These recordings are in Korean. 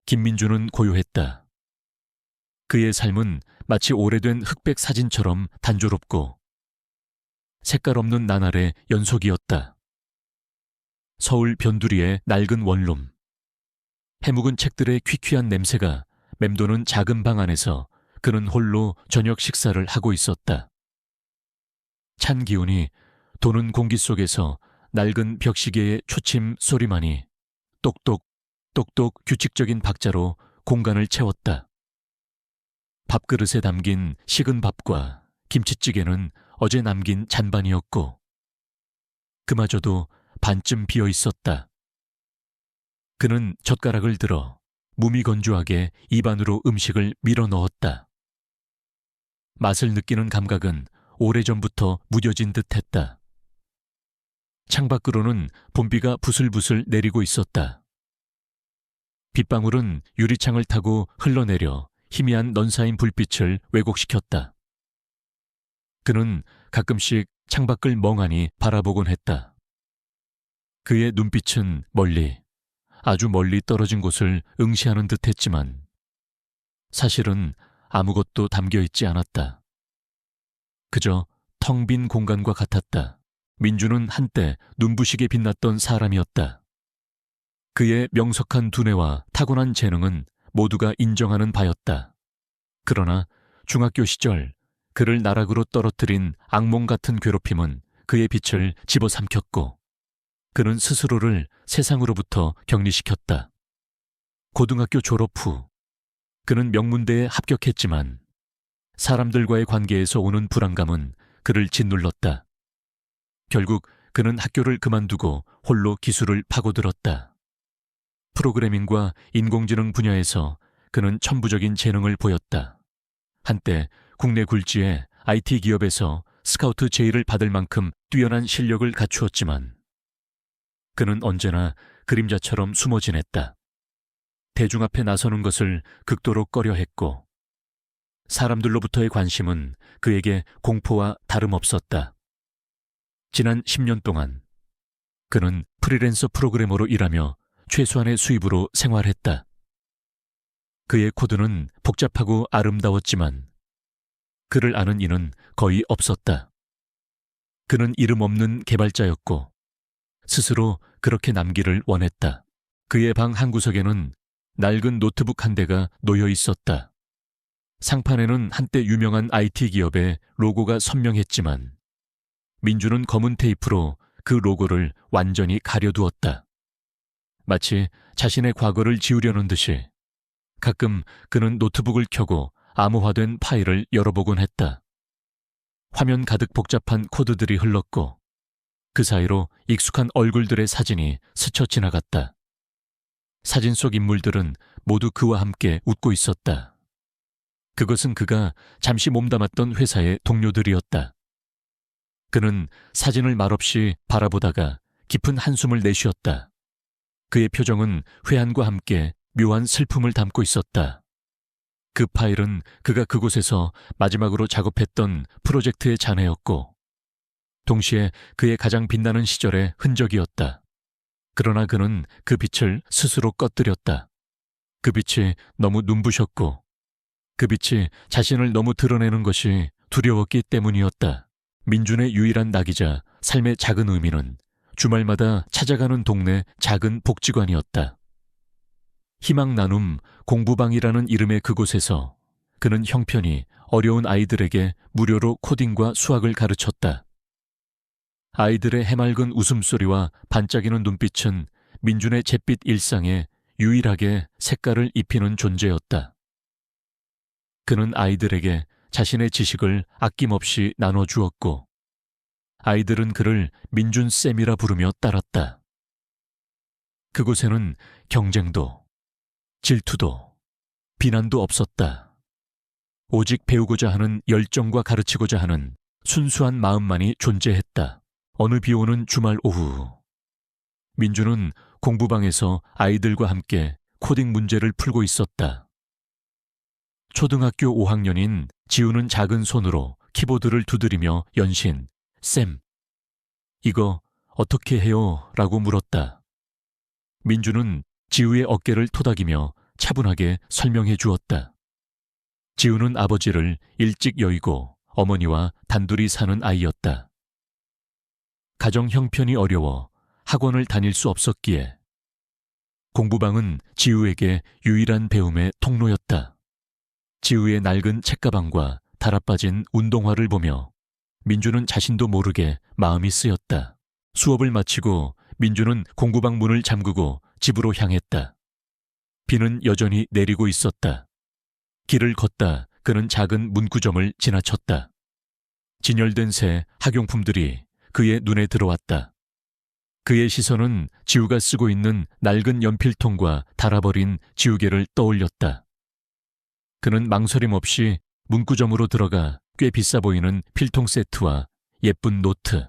김민주는 고요했다. 그의 삶은 마치 오래된 흑백 사진처럼 단조롭고 색깔 없는 나날의 연속이었다. 서울 변두리의 낡은 원룸, 해묵은 책들의 퀴퀴한 냄새가 맴도는 작은 방 안에서 그는 홀로 저녁 식사를 하고 있었다. 찬 기운이 도는 공기 속에서 낡은 벽시계의 초침 소리만이 똑똑 똑똑 규칙적인 박자로 공간을 채웠다. 밥그릇에 담긴 식은 밥과 김치찌개는 어제 남긴 잔반이었고 그마저도 반쯤 비어 있었다. 그는 젓가락을 들어 무미건조하게 입안으로 음식을 밀어 넣었다. 맛을 느끼는 감각은 오래전부터 무뎌진 듯했다. 창밖으로는 봄비가 부슬부슬 내리고 있었다. 빗방울은 유리창을 타고 흘러내려 희미한 넌사인 불빛을 왜곡시켰다. 그는 가끔씩 창밖을 멍하니 바라보곤 했다. 그의 눈빛은 멀리, 아주 멀리 떨어진 곳을 응시하는 듯했지만 사실은 아무것도 담겨있지 않았다. 그저 텅 빈 공간과 같았다. 민주는 한때 눈부시게 빛났던 사람이었다. 그의 명석한 두뇌와 타고난 재능은 모두가 인정하는 바였다. 그러나 중학교 시절 그를 나락으로 떨어뜨린 악몽 같은 괴롭힘은 그의 빛을 집어삼켰고 그는 스스로를 세상으로부터 격리시켰다. 고등학교 졸업 후 그는 명문대에 합격했지만 사람들과의 관계에서 오는 불안감은 그를 짓눌렀다. 결국 그는 학교를 그만두고 홀로 기술을 파고들었다. 프로그래밍과 인공지능 분야에서 그는 천부적인 재능을 보였다. 한때 국내 굴지의 IT 기업에서 스카우트 제의를 받을 만큼 뛰어난 실력을 갖추었지만 그는 언제나 그림자처럼 숨어 지냈다. 대중 앞에 나서는 것을 극도로 꺼려했고 사람들로부터의 관심은 그에게 공포와 다름없었다. 지난 10년 동안 그는 프리랜서 프로그래머로 일하며 최소한의 수입으로 생활했다. 그의 코드는 복잡하고 아름다웠지만 그를 아는 이는 거의 없었다. 그는 이름 없는 개발자였고 스스로 그렇게 남기를 원했다. 그의 방 한구석에는 낡은 노트북 한 대가 놓여 있었다. 상판에는 한때 유명한 IT 기업의 로고가 선명했지만 민주는 검은 테이프로 그 로고를 완전히 가려두었다. 마치 자신의 과거를 지우려는 듯이 가끔 그는 노트북을 켜고 암호화된 파일을 열어보곤 했다. 화면 가득 복잡한 코드들이 흘렀고 그 사이로 익숙한 얼굴들의 사진이 스쳐 지나갔다. 사진 속 인물들은 모두 그와 함께 웃고 있었다. 그것은 그가 잠시 몸담았던 회사의 동료들이었다. 그는 사진을 말없이 바라보다가 깊은 한숨을 내쉬었다. 그의 표정은 회한과 함께 묘한 슬픔을 담고 있었다. 그 파일은 그가 그곳에서 마지막으로 작업했던 프로젝트의 잔해였고 동시에 그의 가장 빛나는 시절의 흔적이었다. 그러나 그는 그 빛을 스스로 꺼뜨렸다. 그 빛이 너무 눈부셨고 그 빛이 자신을 너무 드러내는 것이 두려웠기 때문이었다. 민준의 유일한 낙이자 삶의 작은 의미는 주말마다 찾아가는 동네 작은 복지관이었다. 희망 나눔 공부방이라는 이름의 그곳에서 그는 형편이 어려운 아이들에게 무료로 코딩과 수학을 가르쳤다. 아이들의 해맑은 웃음소리와 반짝이는 눈빛은 민준의 잿빛 일상에 유일하게 색깔을 입히는 존재였다. 그는 아이들에게 자신의 지식을 아낌없이 나눠주었고 아이들은 그를 민준쌤이라 부르며 따랐다. 그곳에는 경쟁도, 질투도, 비난도 없었다. 오직 배우고자 하는 열정과 가르치고자 하는 순수한 마음만이 존재했다. 어느 비오는 주말 오후, 민주는 공부방에서 아이들과 함께 코딩 문제를 풀고 있었다. 초등학교 5학년인 지우는 작은 손으로 키보드를 두드리며 연신 쌤, 이거 어떻게 해요? 라고 물었다. 민주는 지우의 어깨를 토닥이며 차분하게 설명해 주었다. 지우는 아버지를 일찍 여의고 어머니와 단둘이 사는 아이였다. 가정 형편이 어려워 학원을 다닐 수 없었기에 공부방은 지우에게 유일한 배움의 통로였다. 지우의 낡은 책가방과 달아빠진 운동화를 보며 민주는 자신도 모르게 마음이 쓰였다. 수업을 마치고 민주는 공부방 문을 잠그고 집으로 향했다. 비는 여전히 내리고 있었다. 길을 걷다 그는 작은 문구점을 지나쳤다. 진열된 새 학용품들이 그의 눈에 들어왔다. 그의 시선은 지우가 쓰고 있는 낡은 연필통과 닳아버린 지우개를 떠올렸다. 그는 망설임 없이 문구점으로 들어가 꽤 비싸 보이는 필통 세트와 예쁜 노트,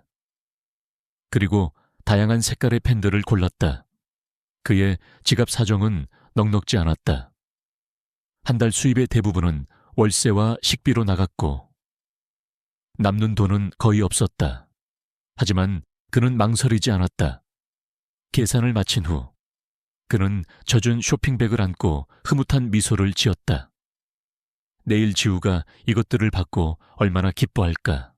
그리고 다양한 색깔의 펜들을 골랐다. 그의 지갑 사정은 넉넉지 않았다. 한 달 수입의 대부분은 월세와 식비로 나갔고 남는 돈은 거의 없었다. 하지만 그는 망설이지 않았다. 계산을 마친 후 그는 젖은 쇼핑백을 안고 흐뭇한 미소를 지었다. 내일 지우가 이것들을 받고 얼마나 기뻐할까.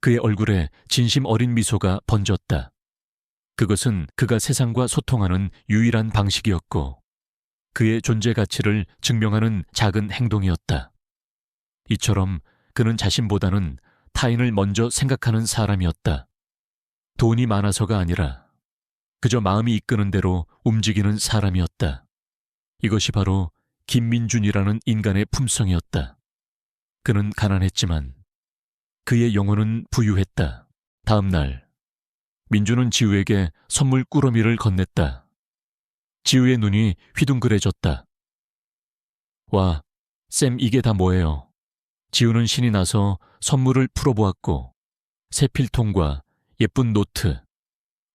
그의 얼굴에 진심 어린 미소가 번졌다. 그것은 그가 세상과 소통하는 유일한 방식이었고 그의 존재 가치를 증명하는 작은 행동이었다. 이처럼 그는 자신보다는 타인을 먼저 생각하는 사람이었다. 돈이 많아서가 아니라 그저 마음이 이끄는 대로 움직이는 사람이었다. 이것이 바로 김민준이라는 인간의 품성이었다. 그는 가난했지만 그의 영혼은 부유했다. 다음 날 민준은 지우에게 선물 꾸러미를 건넸다. 지우의 눈이 휘둥그레졌다. 와, 쌤 이게 다 뭐예요? 지우는 신이 나서 선물을 풀어보았고 새 필통과 예쁜 노트,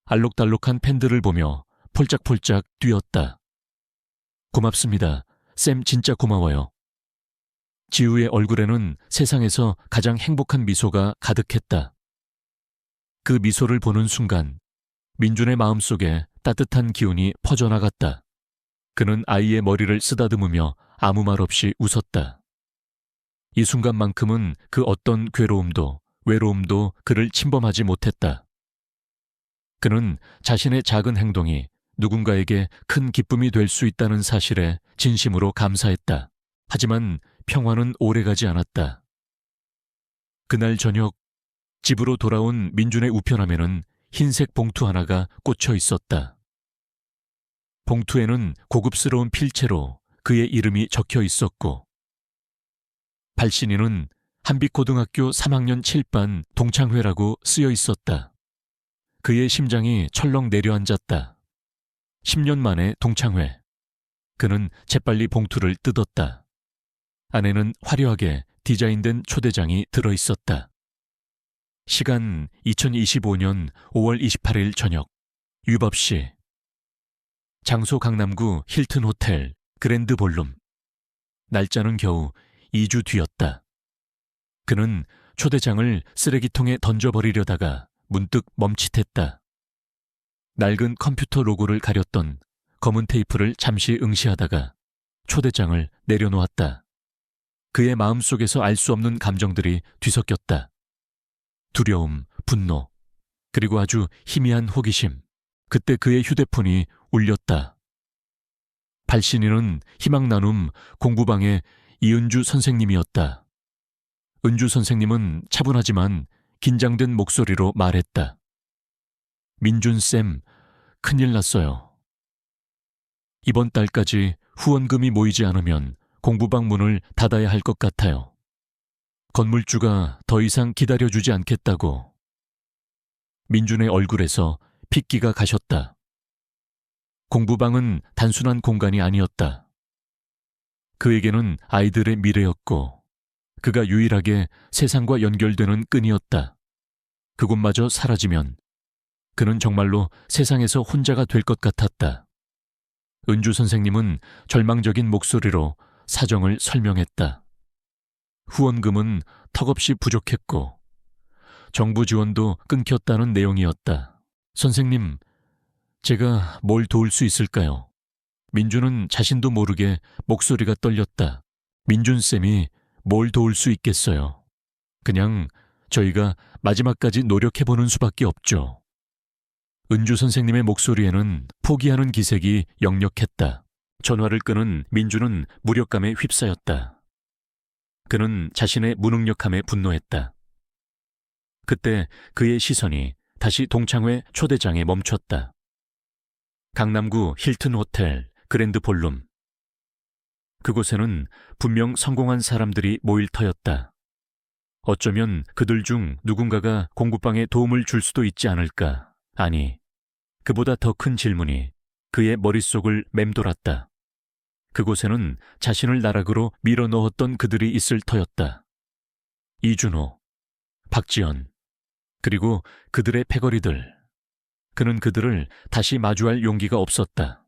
알록달록한 펜들을 보며 폴짝폴짝 뛰었다. 고맙습니다. 쌤 진짜 고마워요. 지우의 얼굴에는 세상에서 가장 행복한 미소가 가득했다. 그 미소를 보는 순간 민준의 마음속에 따뜻한 기운이 퍼져나갔다. 그는 아이의 머리를 쓰다듬으며 아무 말 없이 웃었다. 이 순간만큼은 그 어떤 괴로움도 외로움도 그를 침범하지 못했다. 그는 자신의 작은 행동이 누군가에게 큰 기쁨이 될 수 있다는 사실에 진심으로 감사했다. 하지만 평화는 오래가지 않았다. 그날 저녁 집으로 돌아온 민준의 우편함에는 흰색 봉투 하나가 꽂혀 있었다. 봉투에는 고급스러운 필체로 그의 이름이 적혀 있었고 발신인은 한빛고등학교 3학년 7반 동창회라고 쓰여 있었다. 그의 심장이 철렁 내려앉았다. 10년 만에 동창회. 그는 재빨리 봉투를 뜯었다. 안에는 화려하게 디자인된 초대장이 들어있었다. 시간 2025년 5월 28일 저녁 유법시. 장소 강남구 힐튼 호텔 그랜드 볼룸. 날짜는 겨우 2주 뒤였다. 그는 초대장을 쓰레기통에 던져버리려다가 문득 멈칫했다. 낡은 컴퓨터 로고를 가렸던 검은 테이프를 잠시 응시하다가 초대장을 내려놓았다. 그의 마음속에서 알 수 없는 감정들이 뒤섞였다. 두려움, 분노, 그리고 아주 희미한 호기심. 그때 그의 휴대폰이 울렸다. 발신인은 희망나눔 공부방의 이은주 선생님이었다. 은주 선생님은 차분하지만 긴장된 목소리로 말했다. 민준쌤, 큰일 났어요. 이번 달까지 후원금이 모이지 않으면 공부방 문을 닫아야 할 것 같아요. 건물주가 더 이상 기다려주지 않겠다고. 민준의 얼굴에서 핏기가 가셨다. 공부방은 단순한 공간이 아니었다. 그에게는 아이들의 미래였고 그가 유일하게 세상과 연결되는 끈이었다. 그곳마저 사라지면 그는 정말로 세상에서 혼자가 될 것 같았다. 은주 선생님은 절망적인 목소리로 사정을 설명했다. 후원금은 턱없이 부족했고 정부 지원도 끊겼다는 내용이었다. 선생님, 제가 뭘 도울 수 있을까요? 민주는 자신도 모르게 목소리가 떨렸다. 민준쌤이 뭘 도울 수 있겠어요. 그냥 저희가 마지막까지 노력해보는 수밖에 없죠. 은주 선생님의 목소리에는 포기하는 기색이 역력했다. 전화를 끄는 민주는 무력감에 휩싸였다. 그는 자신의 무능력함에 분노했다. 그때 그의 시선이 다시 동창회 초대장에 멈췄다. 강남구 힐튼 호텔 그랜드 볼룸. 그곳에는 분명 성공한 사람들이 모일 터였다. 어쩌면 그들 중 누군가가 공부방에 도움을 줄 수도 있지 않을까. 아니, 그보다 더 큰 질문이 그의 머릿속을 맴돌았다. 그곳에는 자신을 나락으로 밀어넣었던 그들이 있을 터였다. 이준호, 박지연, 그리고 그들의 패거리들. 그는 그들을 다시 마주할 용기가 없었다.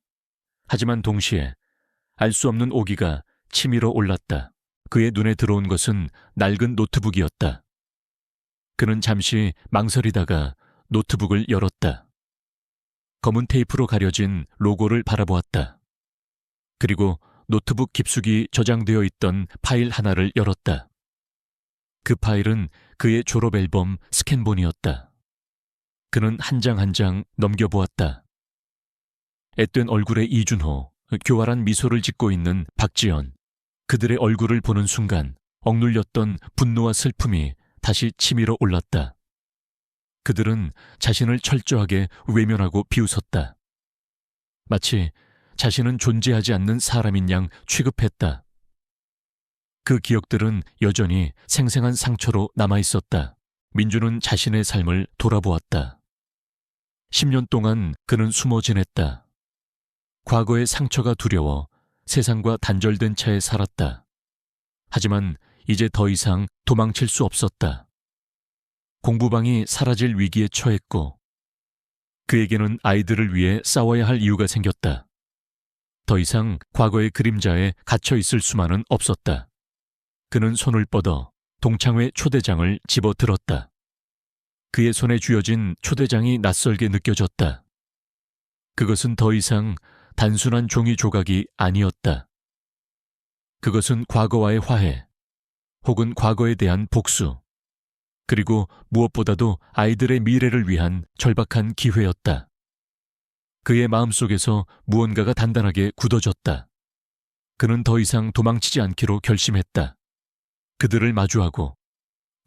하지만 동시에 알 수 없는 오기가 치밀어 올랐다. 그의 눈에 들어온 것은 낡은 노트북이었다. 그는 잠시 망설이다가 노트북을 열었다. 검은 테이프로 가려진 로고를 바라보았다. 그리고 노트북 깊숙이 저장되어 있던 파일 하나를 열었다. 그 파일은 그의 졸업 앨범 스캔본이었다. 그는 한 장 한 장 넘겨보았다. 앳된 얼굴의 이준호, 교활한 미소를 짓고 있는 박지연, 그들의 얼굴을 보는 순간 억눌렸던 분노와 슬픔이 다시 치밀어 올랐다. 그들은 자신을 철저하게 외면하고 비웃었다. 마치 자신은 존재하지 않는 사람인 양 취급했다. 그 기억들은 여전히 생생한 상처로 남아있었다. 민주는 자신의 삶을 돌아보았다. 10년 동안 그는 숨어 지냈다. 과거의 상처가 두려워 세상과 단절된 채 살았다. 하지만 이제 더 이상 도망칠 수 없었다. 공부방이 사라질 위기에 처했고 그에게는 아이들을 위해 싸워야 할 이유가 생겼다. 더 이상 과거의 그림자에 갇혀 있을 수만은 없었다. 그는 손을 뻗어 동창회 초대장을 집어들었다. 그의 손에 쥐어진 초대장이 낯설게 느껴졌다. 그것은 더 이상 단순한 종이 조각이 아니었다. 그것은 과거와의 화해, 혹은 과거에 대한 복수, 그리고 무엇보다도 아이들의 미래를 위한 절박한 기회였다. 그의 마음속에서 무언가가 단단하게 굳어졌다. 그는 더 이상 도망치지 않기로 결심했다. 그들을 마주하고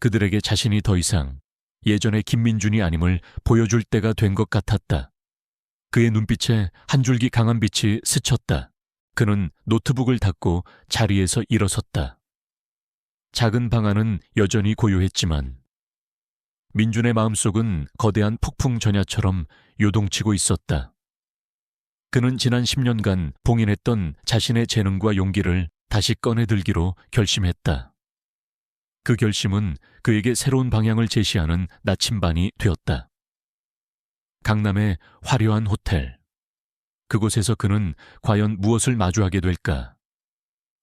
그들에게 자신이 더 이상 예전의 김민준이 아님을 보여줄 때가 된 것 같았다. 그의 눈빛에 한 줄기 강한 빛이 스쳤다. 그는 노트북을 닫고 자리에서 일어섰다. 작은 방 안은 여전히 고요했지만 민준의 마음속은 거대한 폭풍 전야처럼 요동치고 있었다. 그는 지난 10년간 봉인했던 자신의 재능과 용기를 다시 꺼내들기로 결심했다. 그 결심은 그에게 새로운 방향을 제시하는 나침반이 되었다. 강남의 화려한 호텔. 그곳에서 그는 과연 무엇을 마주하게 될까?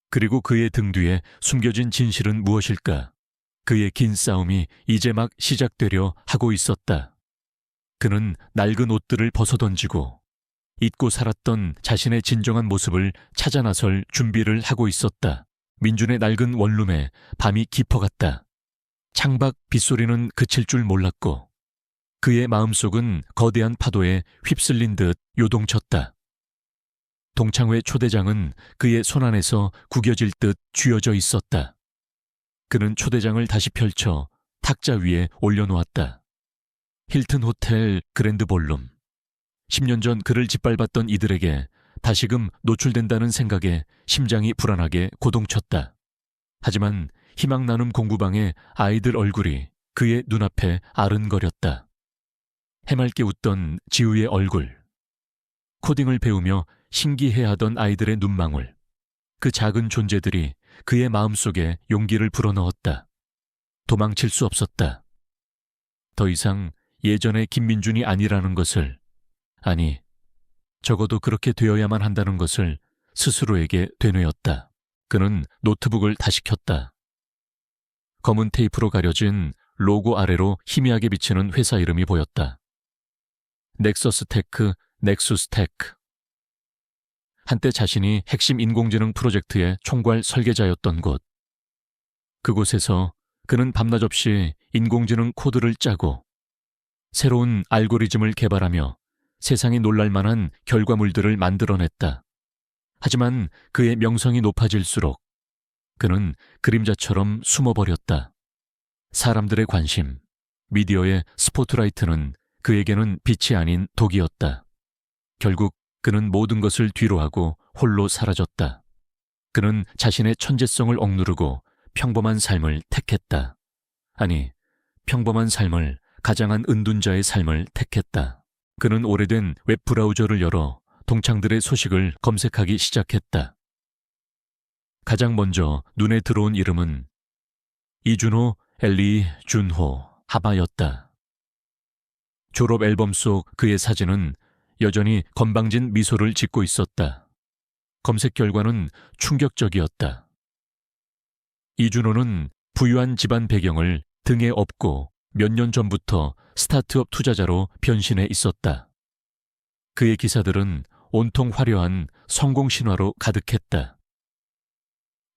그리고 그의 등 뒤에 숨겨진 진실은 무엇일까? 그의 긴 싸움이 이제 막 시작되려 하고 있었다. 그는 낡은 옷들을 벗어던지고 잊고 살았던 자신의 진정한 모습을 찾아 나설 준비를 하고 있었다. 민준의 낡은 원룸에 밤이 깊어갔다. 창밖 빗소리는 그칠 줄 몰랐고 그의 마음속은 거대한 파도에 휩쓸린 듯 요동쳤다. 동창회 초대장은 그의 손안에서 구겨질 듯 쥐어져 있었다. 그는 초대장을 다시 펼쳐 탁자 위에 올려놓았다. 힐튼 호텔 그랜드 볼룸. 10년 전 그를 짓밟았던 이들에게 다시금 노출된다는 생각에 심장이 불안하게 고동쳤다. 하지만 희망 나눔 공부방의 아이들 얼굴이 그의 눈앞에 아른거렸다. 해맑게 웃던 지우의 얼굴, 코딩을 배우며 신기해하던 아이들의 눈망울, 그 작은 존재들이 그의 마음속에 용기를 불어넣었다. 도망칠 수 없었다. 더 이상 예전의 김민준이 아니라는 것을, 아니, 적어도 그렇게 되어야만 한다는 것을 스스로에게 되뇌었다. 그는 노트북을 다시 켰다. 검은 테이프로 가려진 로고 아래로 희미하게 비치는 회사 이름이 보였다. 넥서스 테크, 넥수스 테크. 한때 자신이 핵심 인공지능 프로젝트의 총괄 설계자였던 곳. 그곳에서 그는 밤낮 없이 인공지능 코드를 짜고 새로운 알고리즘을 개발하며 세상이 놀랄 만한 결과물들을 만들어냈다. 하지만 그의 명성이 높아질수록 그는 그림자처럼 숨어버렸다. 사람들의 관심, 미디어의 스포트라이트는 그에게는 빛이 아닌 독이었다. 결국 그는 모든 것을 뒤로하고 홀로 사라졌다. 그는 자신의 천재성을 억누르고 평범한 삶을 택했다. 아니, 평범한 삶을 가장한 은둔자의 삶을 택했다. 그는 오래된 웹브라우저를 열어 동창들의 소식을 검색하기 시작했다. 가장 먼저 눈에 들어온 이름은 이준호, 엘리, 준호, 하마였다. 졸업 앨범 속 그의 사진은 여전히 건방진 미소를 짓고 있었다. 검색 결과는 충격적이었다. 이준호는 부유한 집안 배경을 등에 업고 몇 년 전부터 스타트업 투자자로 변신해 있었다. 그의 기사들은 온통 화려한 성공 신화로 가득했다.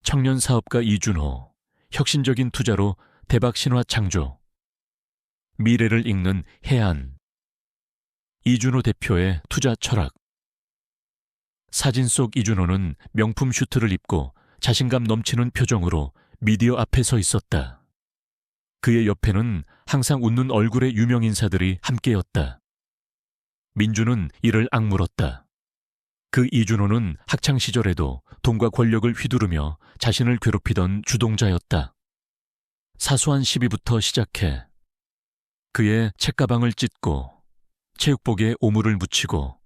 청년 사업가 이준호, 혁신적인 투자로 대박 신화 창조, 미래를 읽는 해안, 이준호 대표의 투자 철학. 사진 속 이준호는 명품 슈트를 입고 자신감 넘치는 표정으로 미디어 앞에 서 있었다. 그의 옆에는 항상 웃는 얼굴의 유명인사들이 함께였다. 민주는 이를 악물었다. 그 이준호는 학창시절에도 돈과 권력을 휘두르며 자신을 괴롭히던 주동자였다. 사소한 시비부터 시작해 그의 책가방을 찢고 체육복에 오물을 묻히고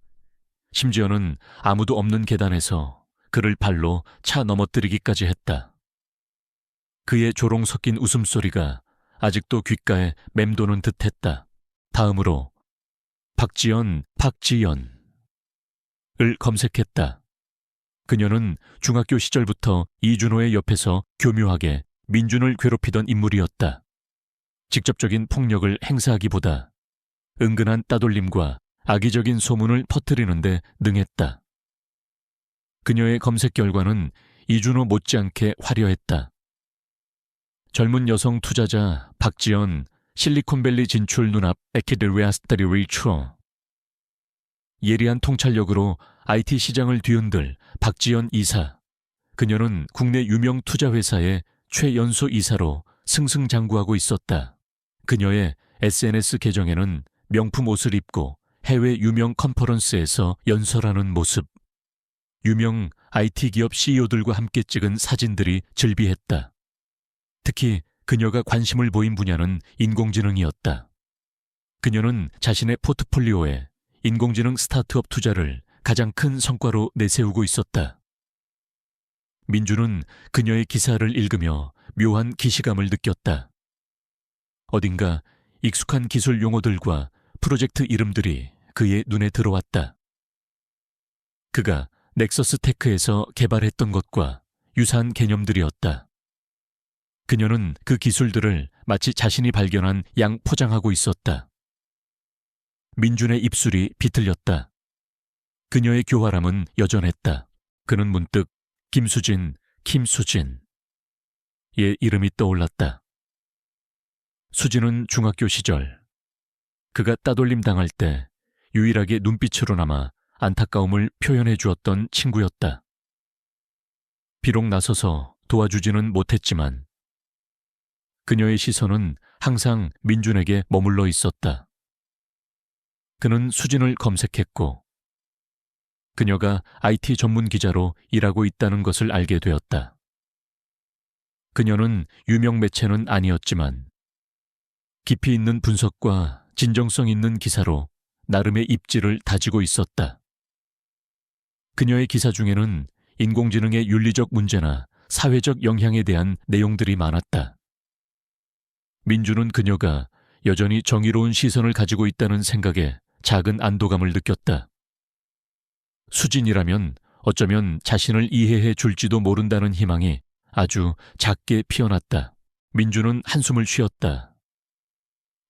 심지어는 아무도 없는 계단에서 그를 발로 차 넘어뜨리기까지 했다. 그의 조롱 섞인 웃음소리가 아직도 귓가에 맴도는 듯했다. 다음으로 박지연을 검색했다. 그녀는 중학교 시절부터 이준호의 옆에서 교묘하게 민준을 괴롭히던 인물이었다. 직접적인 폭력을 행사하기보다 은근한 따돌림과 악의적인 소문을 퍼뜨리는 데 능했다. 그녀의 검색 결과는 이준호 못지않게 화려했다. 젊은 여성 투자자 박지연, 실리콘밸리 진출 눈앞 에키드리아스타리 리추어. 예리한 통찰력으로 IT 시장을 뒤흔들 박지연 이사. 그녀는 국내 유명 투자회사의 최연소 이사로 승승장구하고 있었다. 그녀의 SNS 계정에는 명품 옷을 입고 해외 유명 컨퍼런스에서 연설하는 모습. 유명 IT 기업 CEO들과 함께 찍은 사진들이 즐비했다. 특히 그녀가 관심을 보인 분야는 인공지능이었다. 그녀는 자신의 포트폴리오에 인공지능 스타트업 투자를 가장 큰 성과로 내세우고 있었다. 민주는 그녀의 기사를 읽으며 묘한 기시감을 느꼈다. 어딘가 익숙한 기술 용어들과 프로젝트 이름들이 그의 눈에 들어왔다. 그가 넥서스 테크에서 개발했던 것과 유사한 개념들이었다. 그녀는 그 기술들을 마치 자신이 발견한 양 포장하고 있었다. 민준의 입술이 비틀렸다. 그녀의 교활함은 여전했다. 그는 문득 김수진의 이름이 떠올랐다. 수진은 중학교 시절 그가 따돌림 당할 때 유일하게 눈빛으로나마 안타까움을 표현해 주었던 친구였다. 비록 나서서 도와주지는 못했지만 그녀의 시선은 항상 민준에게 머물러 있었다. 그는 수진을 검색했고 그녀가 IT 전문 기자로 일하고 있다는 것을 알게 되었다. 그녀는 유명 매체는 아니었지만 깊이 있는 분석과 진정성 있는 기사로 나름의 입지를 다지고 있었다. 그녀의 기사 중에는 인공지능의 윤리적 문제나 사회적 영향에 대한 내용들이 많았다. 민주는 그녀가 여전히 정의로운 시선을 가지고 있다는 생각에 작은 안도감을 느꼈다. 수진이라면 어쩌면 자신을 이해해 줄지도 모른다는 희망이 아주 작게 피어났다. 민주는 한숨을 쉬었다.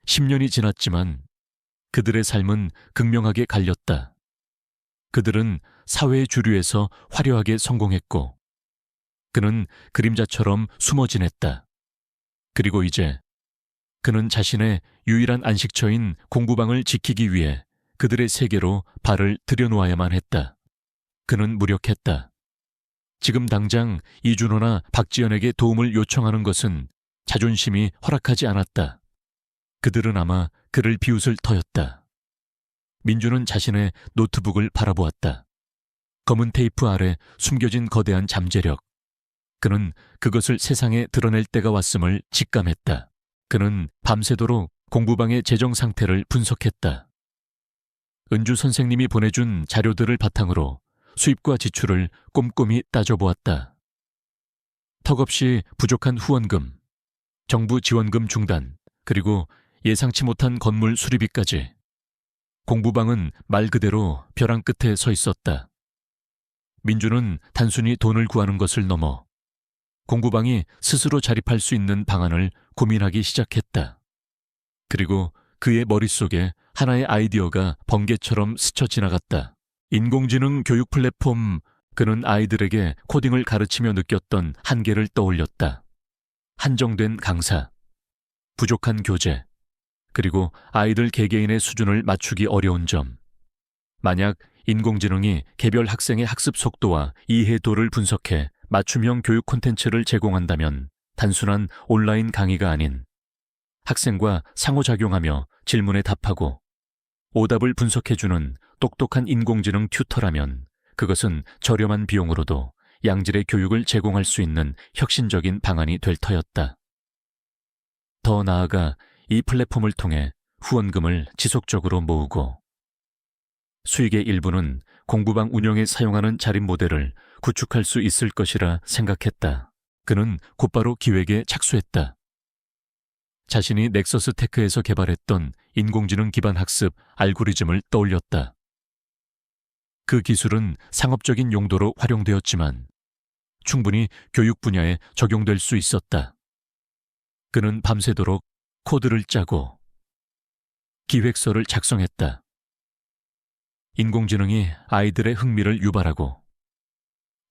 10년이 지났지만 그들의 삶은 극명하게 갈렸다. 그들은 사회의 주류에서 화려하게 성공했고 그는 그림자처럼 숨어 지냈다. 그리고 이제 그는 자신의 유일한 안식처인 공부방을 지키기 위해 그들의 세계로 발을 들여놓아야만 했다. 그는 무력했다. 지금 당장 이준호나 박지연에게 도움을 요청하는 것은 자존심이 허락하지 않았다. 그들은 아마 그를 비웃을 터였다. 민주는 자신의 노트북을 바라보았다. 검은 테이프 아래 숨겨진 거대한 잠재력. 그는 그것을 세상에 드러낼 때가 왔음을 직감했다. 그는 밤새도록 공부방의 재정 상태를 분석했다. 은주 선생님이 보내준 자료들을 바탕으로 수입과 지출을 꼼꼼히 따져보았다. 턱없이 부족한 후원금, 정부 지원금 중단, 그리고 예상치 못한 건물 수리비까지. 공부방은 말 그대로 벼랑 끝에 서 있었다. 민주는 단순히 돈을 구하는 것을 넘어 공부방이 스스로 자립할 수 있는 방안을 고민하기 시작했다. 그리고 그의 머릿속에 하나의 아이디어가 번개처럼 스쳐 지나갔다. 인공지능 교육 플랫폼. 그는 아이들에게 코딩을 가르치며 느꼈던 한계를 떠올렸다. 한정된 강사, 부족한 교재, 그리고 아이들 개개인의 수준을 맞추기 어려운 점. 만약 인공지능이 개별 학생의 학습 속도와 이해도를 분석해 맞춤형 교육 콘텐츠를 제공한다면 단순한 온라인 강의가 아닌 학생과 상호작용하며 질문에 답하고 오답을 분석해주는 똑똑한 인공지능 튜터라면 그것은 저렴한 비용으로도 양질의 교육을 제공할 수 있는 혁신적인 방안이 될 터였다. 더 나아가 이 플랫폼을 통해 후원금을 지속적으로 모으고 수익의 일부는 공부방 운영에 사용하는 자립 모델을 구축할 수 있을 것이라 생각했다. 그는 곧바로 기획에 착수했다. 자신이 넥서스 테크에서 개발했던 인공지능 기반 학습 알고리즘을 떠올렸다. 그 기술은 상업적인 용도로 활용되었지만 충분히 교육 분야에 적용될 수 있었다. 그는 밤새도록 코드를 짜고 기획서를 작성했다. 인공지능이 아이들의 흥미를 유발하고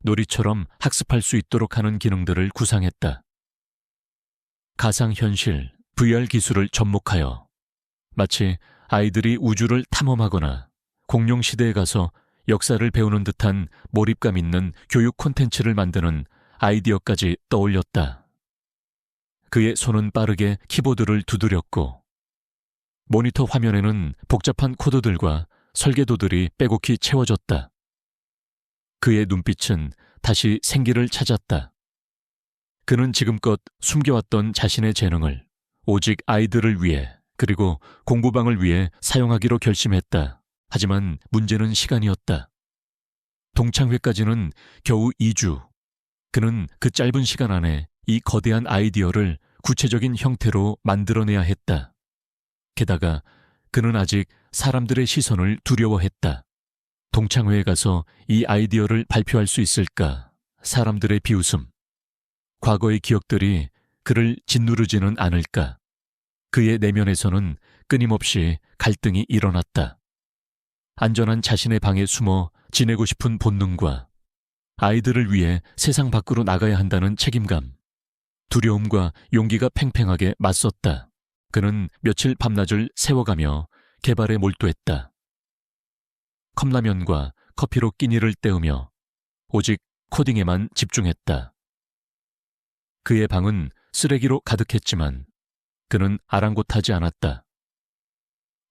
놀이처럼 학습할 수 있도록 하는 기능들을 구상했다. 가상현실, VR 기술을 접목하여 마치 아이들이 우주를 탐험하거나 공룡 시대에 가서 역사를 배우는 듯한 몰입감 있는 교육 콘텐츠를 만드는 아이디어까지 떠올렸다. 그의 손은 빠르게 키보드를 두드렸고 모니터 화면에는 복잡한 코드들과 설계도들이 빼곡히 채워졌다. 그의 눈빛은 다시 생기를 찾았다. 그는 지금껏 숨겨왔던 자신의 재능을 오직 아이들을 위해 그리고 공부방을 위해 사용하기로 결심했다. 하지만 문제는 시간이었다. 동창회까지는 겨우 2주. 그는 그 짧은 시간 안에 이 거대한 아이디어를 구체적인 형태로 만들어내야 했다. 게다가 그는 아직 사람들의 시선을 두려워했다. 동창회에 가서 이 아이디어를 발표할 수 있을까? 사람들의 비웃음. 과거의 기억들이 그를 짓누르지는 않을까? 그의 내면에서는 끊임없이 갈등이 일어났다. 안전한 자신의 방에 숨어 지내고 싶은 본능과 아이들을 위해 세상 밖으로 나가야 한다는 책임감, 두려움과 용기가 팽팽하게 맞섰다. 그는 며칠 밤낮을 세워가며 개발에 몰두했다. 컵라면과 커피로 끼니를 때우며 오직 코딩에만 집중했다. 그의 방은 쓰레기로 가득했지만 그는 아랑곳하지 않았다.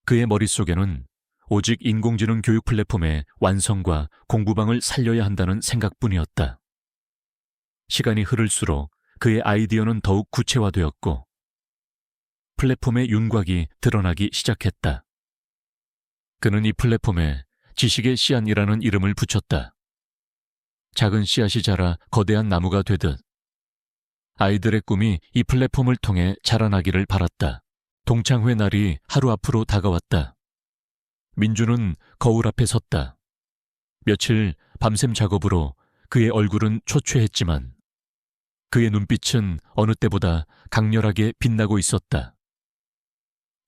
그의 머릿속에는 오직 인공지능 교육 플랫폼의 완성과 공부방을 살려야 한다는 생각뿐이었다. 시간이 흐를수록 그의 아이디어는 더욱 구체화되었고 플랫폼의 윤곽이 드러나기 시작했다. 그는 이 플랫폼에 지식의 씨앗이라는 이름을 붙였다. 작은 씨앗이 자라 거대한 나무가 되듯 아이들의 꿈이 이 플랫폼을 통해 자라나기를 바랐다. 동창회 날이 하루 앞으로 다가왔다. 민주는 거울 앞에 섰다. 며칠 밤샘 작업으로 그의 얼굴은 초췌했지만 그의 눈빛은 어느 때보다 강렬하게 빛나고 있었다.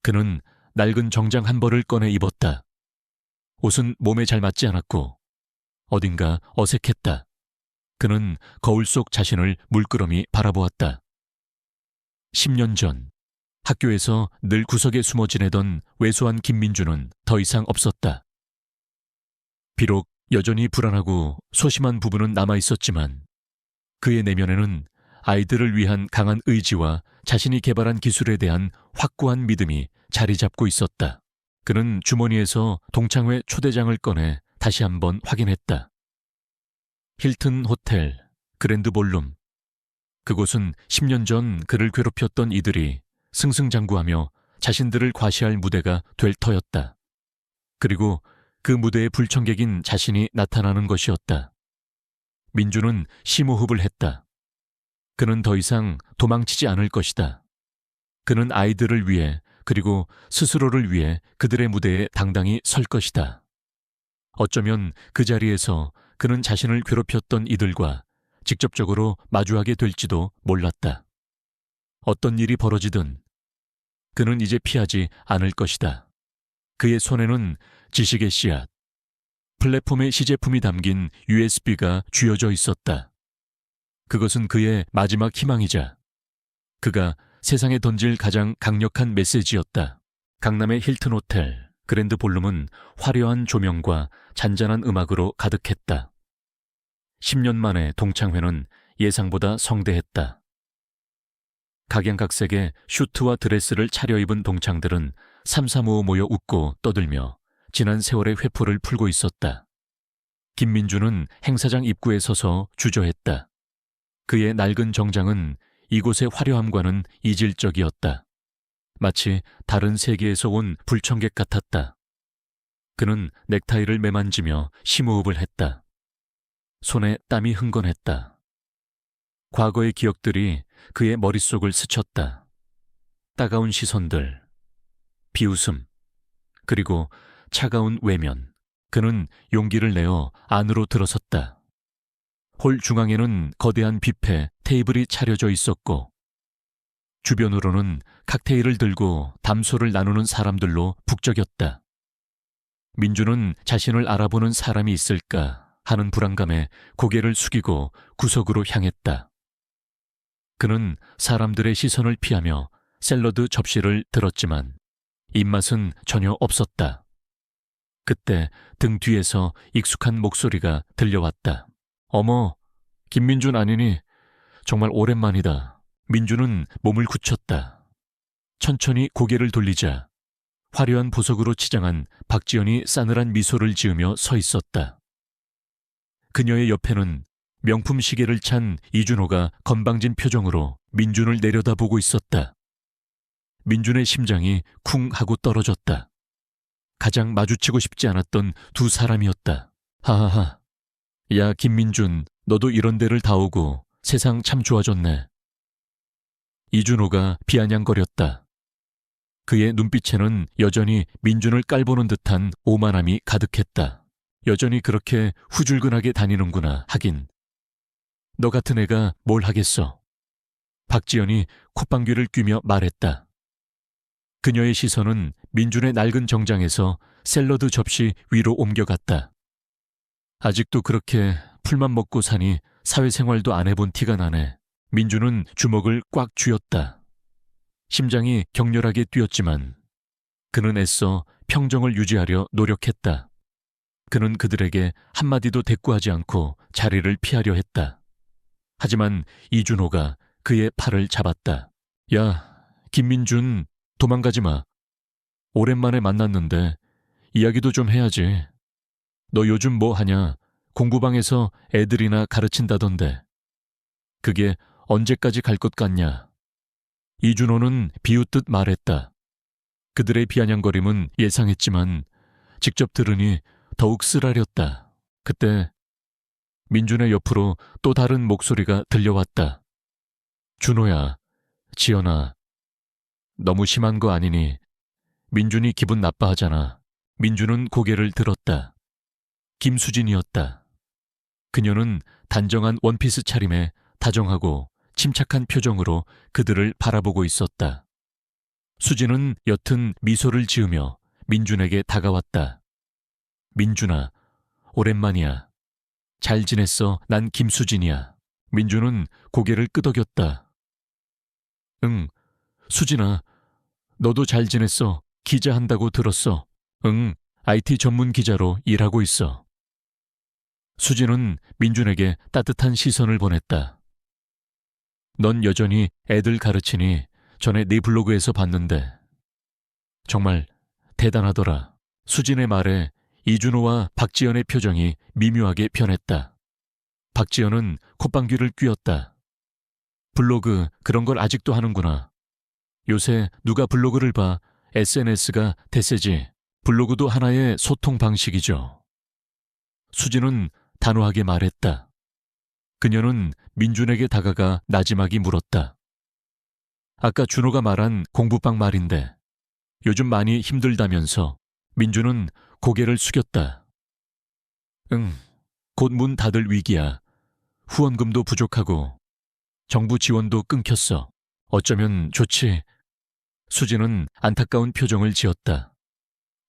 그는 낡은 정장 한 벌을 꺼내 입었다. 옷은 몸에 잘 맞지 않았고 어딘가 어색했다. 그는 거울 속 자신을 물끄러미 바라보았다. 10년 전 학교에서 늘 구석에 숨어 지내던 왜소한 김민주는 더 이상 없었다. 비록 여전히 불안하고 소심한 부분은 남아있었지만 그의 내면에는 아이들을 위한 강한 의지와 자신이 개발한 기술에 대한 확고한 믿음이 자리 잡고 있었다. 그는 주머니에서 동창회 초대장을 꺼내 다시 한번 확인했다. 힐튼 호텔, 그랜드 볼룸. 그곳은 10년 전 그를 괴롭혔던 이들이 승승장구하며 자신들을 과시할 무대가 될 터였다. 그리고 그 무대의 불청객인 자신이 나타나는 것이었다. 민주는 심호흡을 했다. 그는 더 이상 도망치지 않을 것이다. 그는 아이들을 위해 그리고 스스로를 위해 그들의 무대에 당당히 설 것이다. 어쩌면 그 자리에서 그는 자신을 괴롭혔던 이들과 직접적으로 마주하게 될지도 몰랐다. 어떤 일이 벌어지든 그는 이제 피하지 않을 것이다. 그의 손에는 지식의 씨앗, 플랫폼의 시제품이 담긴 USB가 쥐어져 있었다. 그것은 그의 마지막 희망이자 그가 세상에 던질 가장 강력한 메시지였다. 강남의 힐튼 호텔, 그랜드 볼룸은 화려한 조명과 잔잔한 음악으로 가득했다. 10년 만에 동창회는 예상보다 성대했다. 각양각색의 슈트와 드레스를 차려입은 동창들은 삼삼오오 모여 웃고 떠들며 지난 세월의 회포를 풀고 있었다. 김민주는 행사장 입구에 서서 주저했다. 그의 낡은 정장은 이곳의 화려함과는 이질적이었다. 마치 다른 세계에서 온 불청객 같았다. 그는 넥타이를 매만지며 심호흡을 했다. 손에 땀이 흥건했다. 과거의 기억들이 그의 머릿속을 스쳤다. 따가운 시선들, 비웃음, 그리고 차가운 외면. 그는 용기를 내어 안으로 들어섰다. 홀 중앙에는 거대한 뷔페 테이블이 차려져 있었고 주변으로는 칵테일을 들고 담소를 나누는 사람들로 북적였다. 민주는 자신을 알아보는 사람이 있을까 하는 불안감에 고개를 숙이고 구석으로 향했다. 그는 사람들의 시선을 피하며 샐러드 접시를 들었지만 입맛은 전혀 없었다. 그때 등 뒤에서 익숙한 목소리가 들려왔다. 어머, 김민준 아니니? 정말 오랜만이다. 민주는 몸을 굳혔다. 천천히 고개를 돌리자 화려한 보석으로 치장한 박지연이 싸늘한 미소를 지으며 서 있었다. 그녀의 옆에는 명품 시계를 찬 이준호가 건방진 표정으로 민준을 내려다보고 있었다. 민준의 심장이 쿵 하고 떨어졌다. 가장 마주치고 싶지 않았던 두 사람이었다. 하하하. 야, 김민준, 너도 이런 데를 다 오고 세상 참 좋아졌네. 이준호가 비아냥거렸다. 그의 눈빛에는 여전히 민준을 깔보는 듯한 오만함이 가득했다. 여전히 그렇게 후줄근하게 다니는구나. 하긴 너 같은 애가 뭘 하겠어. 박지연이 콧방귀를 뀌며 말했다. 그녀의 시선은 민준의 낡은 정장에서 샐러드 접시 위로 옮겨갔다. 아직도 그렇게 풀만 먹고 사니 사회생활도 안 해본 티가 나네. 민준은 주먹을 꽉 쥐었다. 심장이 격렬하게 뛰었지만 그는 애써 평정을 유지하려 노력했다. 그는 그들에게 한마디도 대꾸하지 않고 자리를 피하려 했다. 하지만 이준호가 그의 팔을 잡았다. 야, 김민준, 도망가지 마. 오랜만에 만났는데 이야기도 좀 해야지. 너 요즘 뭐 하냐? 공부방에서 애들이나 가르친다던데. 그게 언제까지 갈 것 같냐? 이준호는 비웃듯 말했다. 그들의 비아냥거림은 예상했지만 직접 들으니 더욱 쓰라렸다. 그때 민준의 옆으로 또 다른 목소리가 들려왔다. 준호야, 지연아, 너무 심한 거 아니니? 민준이 기분 나빠하잖아. 민준은 고개를 들었다. 김수진이었다. 그녀는 단정한 원피스 차림에 다정하고 침착한 표정으로 그들을 바라보고 있었다. 수진은 옅은 미소를 지으며 민준에게 다가왔다. 민준아, 오랜만이야. 잘 지냈어? 난 김수진이야. 민준은 고개를 끄덕였다. 응, 수진아, 너도 잘 지냈어? 기자 한다고 들었어. 응, IT 전문 기자로 일하고 있어. 수진은 민준에게 따뜻한 시선을 보냈다. 넌 여전히 애들 가르치니 전에 네 블로그에서 봤는데 정말 대단하더라. 수진의 말에 이준호와 박지연의 표정이 미묘하게 변했다. 박지연은 콧방귀를 뀌었다. 블로그 그런 걸 아직도 하는구나. 요새 누가 블로그를 봐. SNS가 대세지. 블로그도 하나의 소통 방식이죠. 수진은 단호하게 말했다. 그녀는 민준에게 다가가 나지막이 물었다. 아까 준호가 말한 공부방 말인데 요즘 많이 힘들다면서. 민준은 고개를 숙였다. 응, 곧 문 닫을 위기야. 후원금도 부족하고 정부 지원도 끊겼어. 어쩌면 좋지. 수진은 안타까운 표정을 지었다.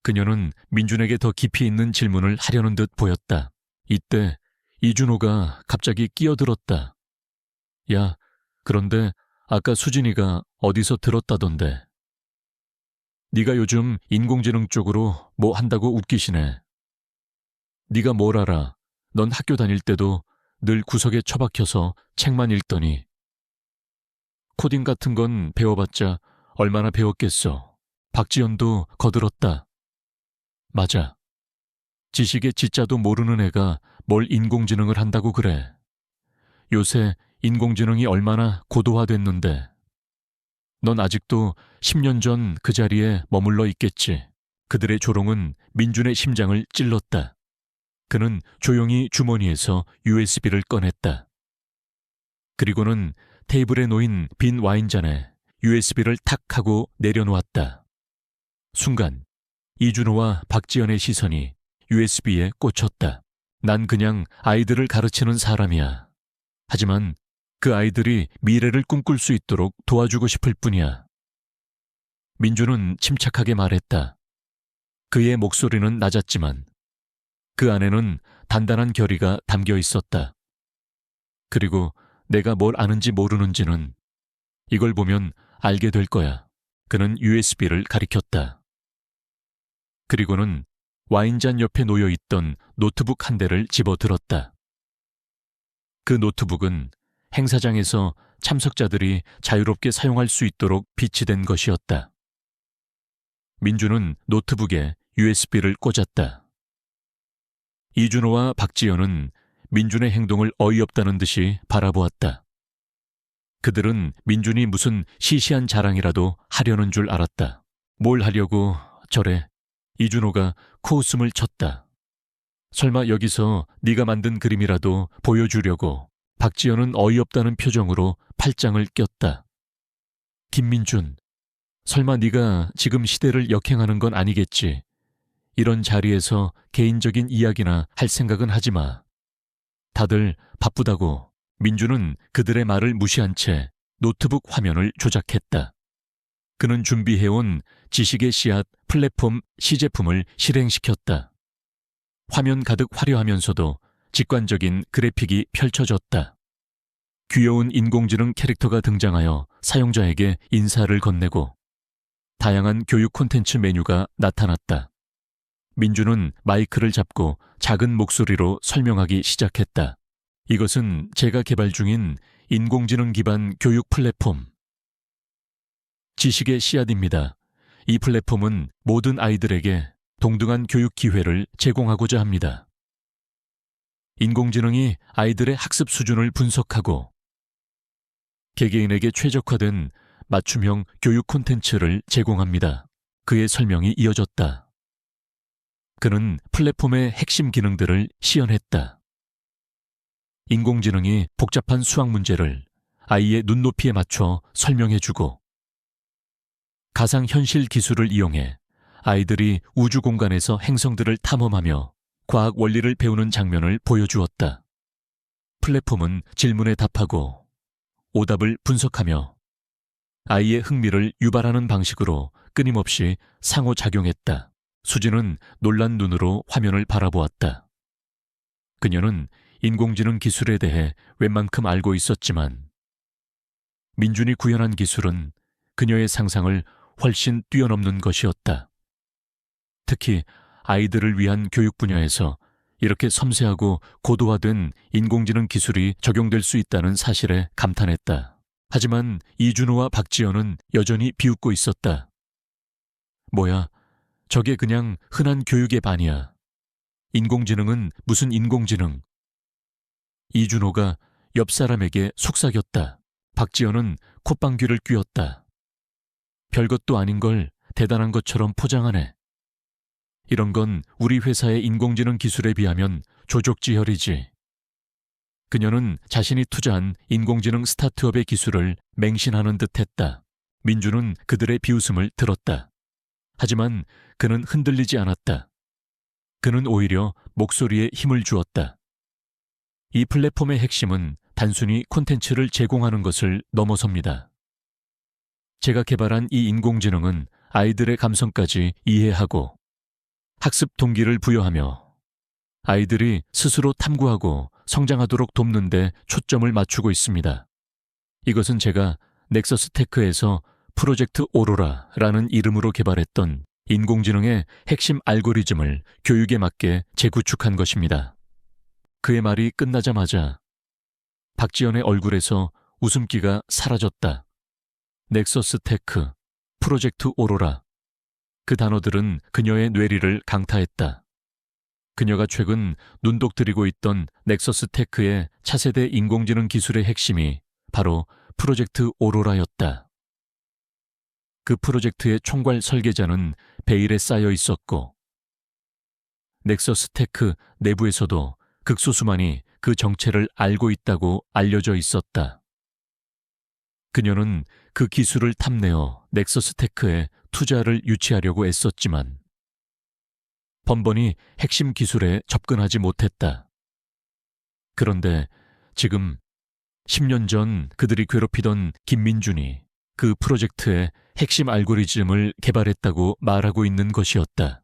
그녀는 민준에게 더 깊이 있는 질문을 하려는 듯 보였다. 이때 이준호가 갑자기 끼어들었다. 야, 그런데 아까 수진이가 어디서 들었다던데. 네가 요즘 인공지능 쪽으로 뭐 한다고 웃기시네. 네가 뭘 알아. 넌 학교 다닐 때도 늘 구석에 처박혀서 책만 읽더니. 코딩 같은 건 배워봤자 얼마나 배웠겠어. 박지연도 거들었다. 맞아. 지식의 지자도 모르는 애가 뭘 인공지능을 한다고 그래. 요새 인공지능이 얼마나 고도화됐는데. 넌 아직도 10년 전 그 자리에 머물러 있겠지. 그들의 조롱은 민준의 심장을 찔렀다. 그는 조용히 주머니에서 USB를 꺼냈다. 그리고는 테이블에 놓인 빈 와인잔에 USB를 탁 하고 내려놓았다. 순간 이준호와 박지연의 시선이 USB에 꽂혔다. 난 그냥 아이들을 가르치는 사람이야. 하지만 그 아이들이 미래를 꿈꿀 수 있도록 도와주고 싶을 뿐이야. 민준은 침착하게 말했다. 그의 목소리는 낮았지만 그 안에는 단단한 결의가 담겨 있었다. 그리고 내가 뭘 아는지 모르는지는 이걸 보면 알게 될 거야. 그는 USB를 가리켰다. 그리고는 와인잔 옆에 놓여 있던 노트북 한 대를 집어들었다. 그 노트북은 행사장에서 참석자들이 자유롭게 사용할 수 있도록 비치된 것이었다. 민준은 노트북에 USB를 꽂았다. 이준호와 박지연은 민준의 행동을 어이없다는 듯이 바라보았다. 그들은 민준이 무슨 시시한 자랑이라도 하려는 줄 알았다. 뭘 하려고 저래. 이준호가 코웃음을 쳤다. 설마 여기서 네가 만든 그림이라도 보여주려고. 박지연은 어이없다는 표정으로 팔짱을 꼈다. 김민준, 설마 네가 지금 시대를 역행하는 건 아니겠지. 이런 자리에서 개인적인 이야기나 할 생각은 하지 마. 다들 바쁘다고. 민준은 그들의 말을 무시한 채 노트북 화면을 조작했다. 그는 준비해온 지식의 씨앗 플랫폼 시제품을 실행시켰다. 화면 가득 화려하면서도 직관적인 그래픽이 펼쳐졌다. 귀여운 인공지능 캐릭터가 등장하여 사용자에게 인사를 건네고 다양한 교육 콘텐츠 메뉴가 나타났다. 민준은 마이크를 잡고 작은 목소리로 설명하기 시작했다. 이것은 제가 개발 중인 인공지능 기반 교육 플랫폼. 지식의 씨앗입니다. 이 플랫폼은 모든 아이들에게 동등한 교육 기회를 제공하고자 합니다. 인공지능이 아이들의 학습 수준을 분석하고 개개인에게 최적화된 맞춤형 교육 콘텐츠를 제공합니다. 그의 설명이 이어졌다. 그는 플랫폼의 핵심 기능들을 시연했다. 인공지능이 복잡한 수학 문제를 아이의 눈높이에 맞춰 설명해주고 가상현실 기술을 이용해 아이들이 우주 공간에서 행성들을 탐험하며 과학 원리를 배우는 장면을 보여주었다. 플랫폼은 질문에 답하고 오답을 분석하며 아이의 흥미를 유발하는 방식으로 끊임없이 상호작용했다. 수지는 놀란 눈으로 화면을 바라보았다. 그녀는 인공지능 기술에 대해 웬만큼 알고 있었지만 민준이 구현한 기술은 그녀의 상상을 훨씬 뛰어넘는 것이었다. 특히 아이들을 위한 교육 분야에서 이렇게 섬세하고 고도화된 인공지능 기술이 적용될 수 있다는 사실에 감탄했다. 하지만 이준호와 박지연은 여전히 비웃고 있었다. 뭐야, 저게 그냥 흔한 교육의 반이야. 인공지능은 무슨 인공지능. 이준호가 옆 사람에게 속삭였다. 박지연은 콧방귀를 뀌었다. 별것도 아닌 걸 대단한 것처럼 포장하네. 이런 건 우리 회사의 인공지능 기술에 비하면 조족지혈이지. 그녀는 자신이 투자한 인공지능 스타트업의 기술을 맹신하는 듯했다. 민주는 그들의 비웃음을 들었다. 하지만 그는 흔들리지 않았다. 그는 오히려 목소리에 힘을 주었다. 이 플랫폼의 핵심은 단순히 콘텐츠를 제공하는 것을 넘어섭니다. 제가 개발한 이 인공지능은 아이들의 감성까지 이해하고 학습 동기를 부여하며 아이들이 스스로 탐구하고 성장하도록 돕는 데 초점을 맞추고 있습니다. 이것은 제가 넥서스테크에서 프로젝트 오로라라는 이름으로 개발했던 인공지능의 핵심 알고리즘을 교육에 맞게 재구축한 것입니다. 그의 말이 끝나자마자 박지연의 얼굴에서 웃음기가 사라졌다. 넥서스테크, 프로젝트 오로라. 그 단어들은 그녀의 뇌리를 강타했다. 그녀가 최근 눈독들이고 있던 넥서스테크의 차세대 인공지능 기술의 핵심이 바로 프로젝트 오로라였다. 그 프로젝트의 총괄 설계자는 베일에 쌓여 있었고 넥서스테크 내부에서도 극소수만이 그 정체를 알고 있다고 알려져 있었다. 그녀는 그 기술을 탐내어 넥서스테크에 투자를 유치하려고 애썼지만 번번이 핵심 기술에 접근하지 못했다. 그런데 지금 10년 전 그들이 괴롭히던 김민준이 그 프로젝트의 핵심 알고리즘을 개발했다고 말하고 있는 것이었다.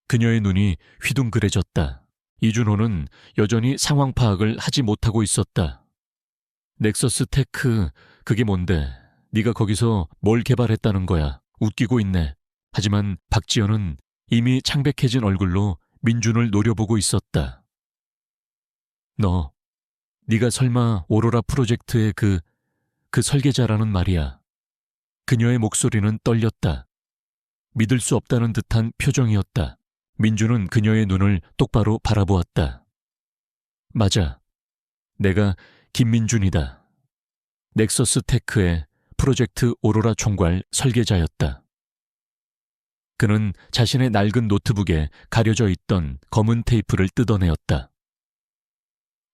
그녀의 눈이 휘둥그레졌다. 이준호는 여전히 상황 파악을 하지 못하고 있었다. 넥서스테크, 그게 뭔데? 네가 거기서 뭘 개발했다는 거야? 웃기고 있네. 하지만 박지연은 이미 창백해진 얼굴로 민준을 노려보고 있었다. 네가 설마 오로라 프로젝트의 그 설계자라는 말이야. 그녀의 목소리는 떨렸다. 믿을 수 없다는 듯한 표정이었다. 민준은 그녀의 눈을 똑바로 바라보았다. 맞아. 내가 김민준이다. 넥서스테크의 프로젝트 오로라 총괄 설계자였다. 그는 자신의 낡은 노트북에 가려져 있던 검은 테이프를 뜯어내었다.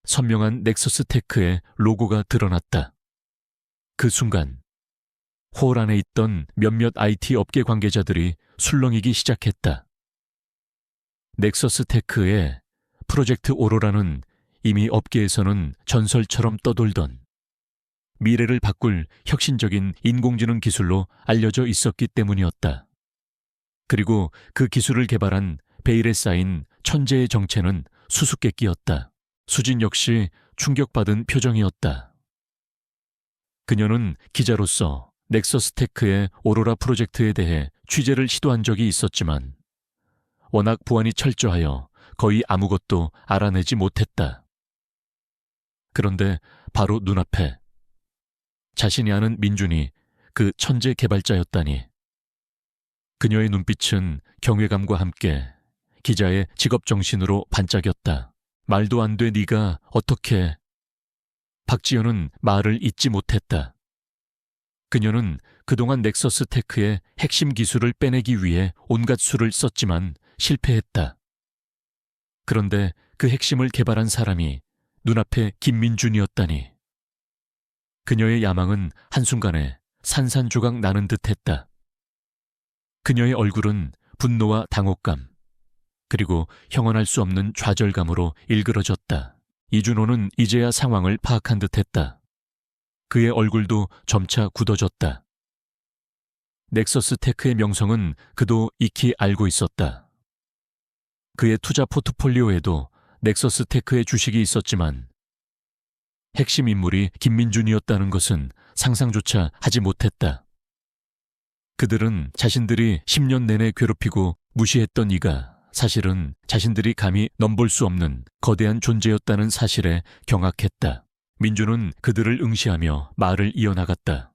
선명한 넥서스테크의 로고가 드러났다. 그 순간 홀 안에 있던 몇몇 IT 업계 관계자들이 술렁이기 시작했다. 넥서스테크의 프로젝트 오로라는 이미 업계에서는 전설처럼 떠돌던 미래를 바꿀 혁신적인 인공지능 기술로 알려져 있었기 때문이었다. 그리고 그 기술을 개발한 베일에 쌓인 천재의 정체는 수수께끼였다. 수진 역시 충격받은 표정이었다. 그녀는 기자로서 넥서스테크의 오로라 프로젝트에 대해 취재를 시도한 적이 있었지만 워낙 보안이 철저하여 거의 아무것도 알아내지 못했다. 그런데 바로 눈앞에 자신이 아는 민준이 그 천재 개발자였다니. 그녀의 눈빛은 경외감과 함께 기자의 직업정신으로 반짝였다. 말도 안 돼, 네가 어떻게... 박지연은 말을 잇지 못했다. 그녀는 그동안 넥서스테크의 핵심 기술을 빼내기 위해 온갖 수를 썼지만 실패했다. 그런데 그 핵심을 개발한 사람이 눈앞에 김민준이었다니. 그녀의 야망은 한순간에 산산조각 나는 듯했다. 그녀의 얼굴은 분노와 당혹감, 그리고 형언할 수 없는 좌절감으로 일그러졌다. 이준호는 이제야 상황을 파악한 듯했다. 그의 얼굴도 점차 굳어졌다. 넥서스 테크의 명성은 그도 익히 알고 있었다. 그의 투자 포트폴리오에도 넥서스 테크의 주식이 있었지만 핵심 인물이 김민준이었다는 것은 상상조차 하지 못했다. 그들은 자신들이 10년 내내 괴롭히고 무시했던 이가 사실은 자신들이 감히 넘볼 수 없는 거대한 존재였다는 사실에 경악했다. 민준은 그들을 응시하며 말을 이어나갔다.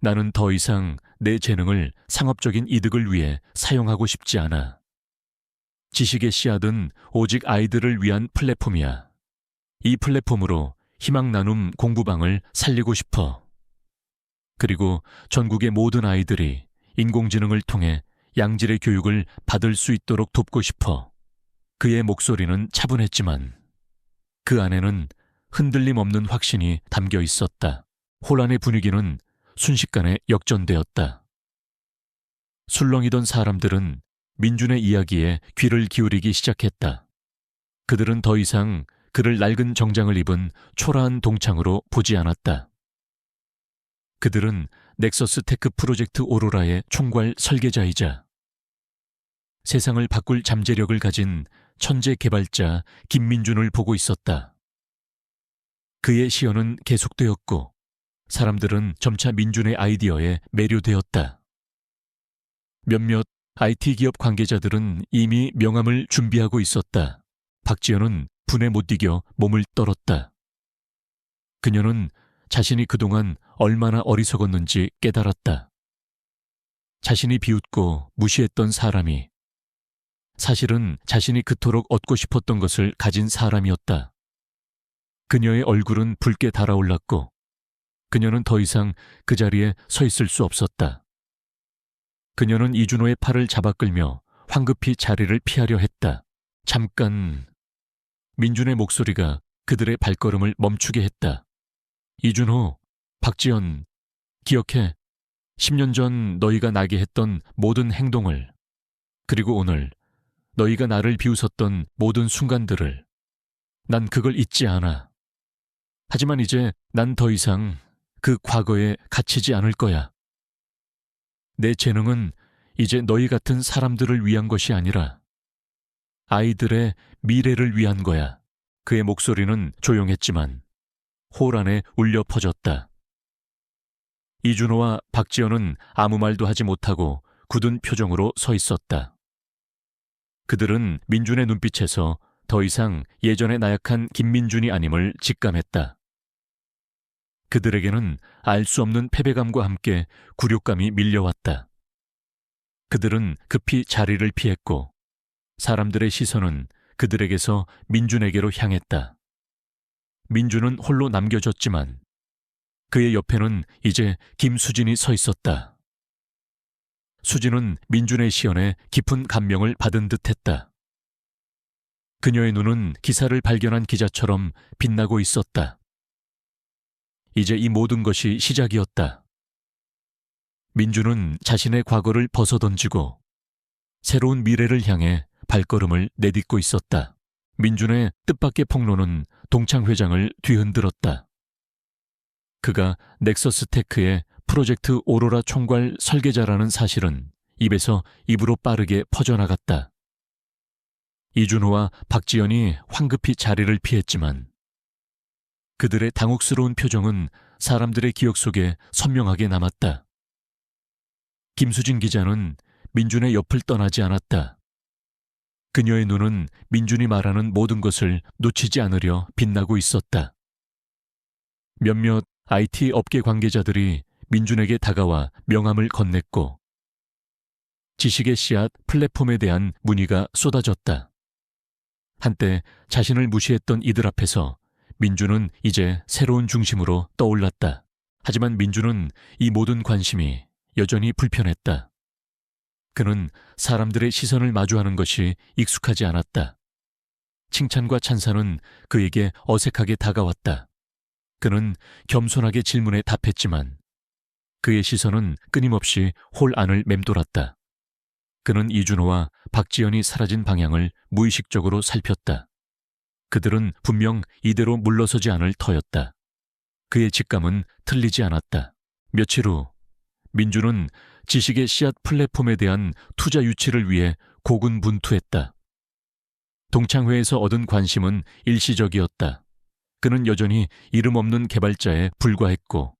나는 더 이상 내 재능을 상업적인 이득을 위해 사용하고 싶지 않아. 지식의 씨앗은 오직 아이들을 위한 플랫폼이야. 이 플랫폼으로 희망 나눔 공부방을 살리고 싶어. 그리고 전국의 모든 아이들이 인공지능을 통해 양질의 교육을 받을 수 있도록 돕고 싶어. 그의 목소리는 차분했지만 그 안에는 흔들림 없는 확신이 담겨 있었다. 혼란의 분위기는 순식간에 역전되었다. 술렁이던 사람들은 민준의 이야기에 귀를 기울이기 시작했다. 그들은 더 이상 그를 낡은 정장을 입은 초라한 동창으로 보지 않았다. 그들은 넥서스 테크 프로젝트 오로라의 총괄 설계자이자 세상을 바꿀 잠재력을 가진 천재 개발자 김민준을 보고 있었다. 그의 시연은 계속되었고 사람들은 점차 민준의 아이디어에 매료되었다. 몇몇 IT 기업 관계자들은 이미 명함을 준비하고 있었다. 박지연은 분에 못 이겨 몸을 떨었다. 그녀는 자신이 그동안 얼마나 어리석었는지 깨달았다. 자신이 비웃고 무시했던 사람이 사실은 자신이 그토록 얻고 싶었던 것을 가진 사람이었다. 그녀의 얼굴은 붉게 달아올랐고 그녀는 더 이상 그 자리에 서 있을 수 없었다. 그녀는 이준호의 팔을 잡아끌며 황급히 자리를 피하려 했다. 잠깐. 민준의 목소리가 그들의 발걸음을 멈추게 했다. 이준호, 박지연, 기억해. 10년 전 너희가 나게 했던 모든 행동을, 그리고 오늘 너희가 나를 비웃었던 모든 순간들을. 난 그걸 잊지 않아. 하지만 이제 난 더 이상 그 과거에 갇히지 않을 거야. 내 재능은 이제 너희 같은 사람들을 위한 것이 아니라 아이들의 미래를 위한 거야. 그의 목소리는 조용했지만 홀 안에 울려 퍼졌다. 이준호와 박지연은 아무 말도 하지 못하고 굳은 표정으로 서 있었다. 그들은 민준의 눈빛에서 더 이상 예전의 나약한 김민준이 아님을 직감했다. 그들에게는 알 수 없는 패배감과 함께 굴욕감이 밀려왔다. 그들은 급히 자리를 피했고 사람들의 시선은 그들에게서 민준에게로 향했다. 민준은 홀로 남겨졌지만 그의 옆에는 이제 김수진이 서 있었다. 수진은 민준의 시연에 깊은 감명을 받은 듯했다. 그녀의 눈은 기사를 발견한 기자처럼 빛나고 있었다. 이제 이 모든 것이 시작이었다. 민준은 자신의 과거를 벗어던지고 새로운 미래를 향해 발걸음을 내딛고 있었다. 민준의 뜻밖의 폭로는 동창 회장을 뒤흔들었다. 그가 넥서스 테크의 프로젝트 오로라 총괄 설계자라는 사실은 입에서 입으로 빠르게 퍼져나갔다. 이준호와 박지연이 황급히 자리를 피했지만 그들의 당혹스러운 표정은 사람들의 기억 속에 선명하게 남았다. 김수진 기자는 민준의 옆을 떠나지 않았다. 그녀의 눈은 민준이 말하는 모든 것을 놓치지 않으려 빛나고 있었다. 몇몇 IT 업계 관계자들이 민준에게 다가와 명함을 건넸고 지식의 씨앗 플랫폼에 대한 문의가 쏟아졌다. 한때 자신을 무시했던 이들 앞에서 민준은 이제 새로운 중심으로 떠올랐다. 하지만 민준은 이 모든 관심이 여전히 불편했다. 그는 사람들의 시선을 마주하는 것이 익숙하지 않았다. 칭찬과 찬사는 그에게 어색하게 다가왔다. 그는 겸손하게 질문에 답했지만 그의 시선은 끊임없이 홀 안을 맴돌았다. 그는 이준호와 박지연이 사라진 방향을 무의식적으로 살폈다. 그들은 분명 이대로 물러서지 않을 터였다. 그의 직감은 틀리지 않았다. 며칠 후 민준은 지식의 씨앗 플랫폼에 대한 투자 유치를 위해 고군분투했다. 동창회에서 얻은 관심은 일시적이었다. 그는 여전히 이름 없는 개발자에 불과했고,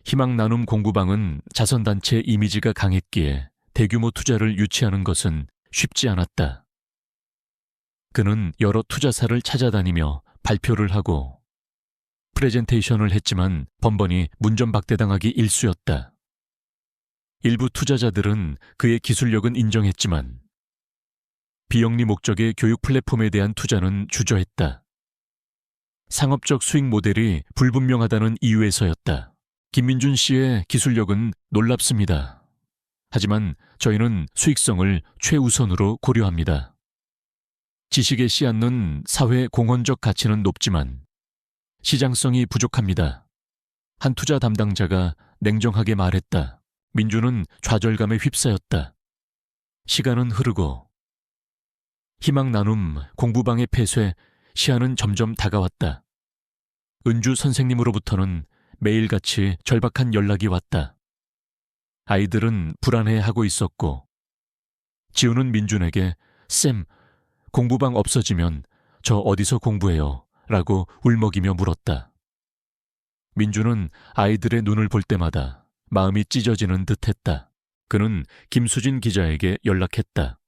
희망 나눔 공부방은 자선단체 이미지가 강했기에 대규모 투자를 유치하는 것은 쉽지 않았다. 그는 여러 투자사를 찾아다니며 발표를 하고 프레젠테이션을 했지만 번번이 문전박대당하기 일쑤였다. 일부 투자자들은 그의 기술력은 인정했지만 비영리 목적의 교육 플랫폼에 대한 투자는 주저했다. 상업적 수익 모델이 불분명하다는 이유에서였다. 김민준 씨의 기술력은 놀랍습니다. 하지만 저희는 수익성을 최우선으로 고려합니다. 지식의 씨앗는 사회 공헌적 가치는 높지만 시장성이 부족합니다. 한 투자 담당자가 냉정하게 말했다. 민주는 좌절감에 휩싸였다. 시간은 흐르고 희망 나눔 공부방의 폐쇄 시한은 점점 다가왔다. 은주 선생님으로부터는 매일같이 절박한 연락이 왔다. 아이들은 불안해하고 있었고 지우는 민준에게 쌤, 공부방 없어지면 저 어디서 공부해요? 라고 울먹이며 물었다. 민준은 아이들의 눈을 볼 때마다 마음이 찢어지는 듯했다. 그는 김수진 기자에게 연락했다.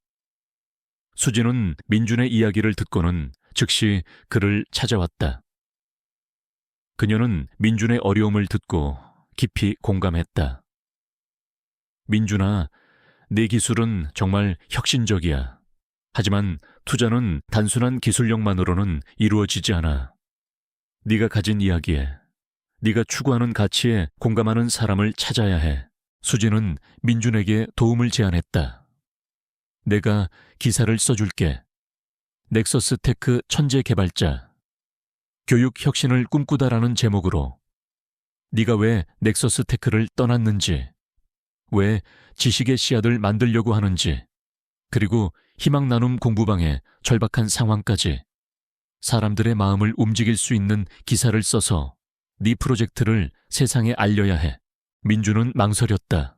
수진은 민준의 이야기를 듣고는 즉시 그를 찾아왔다. 그녀는 민준의 어려움을 듣고 깊이 공감했다. 민준아, 네 기술은 정말 혁신적이야. 하지만 투자는 단순한 기술력만으로는 이루어지지 않아. 네가 가진 이야기에, 네가 추구하는 가치에 공감하는 사람을 찾아야 해. 수진은 민준에게 도움을 제안했다. 내가 기사를 써줄게. 넥서스 테크 천재 개발자. 교육 혁신을 꿈꾸다라는 제목으로 네가 왜 넥서스 테크를 떠났는지, 왜 지식의 씨앗을 만들려고 하는지, 그리고 희망 나눔 공부방의 절박한 상황까지 사람들의 마음을 움직일 수 있는 기사를 써서 네 프로젝트를 세상에 알려야 해. 민주는 망설였다.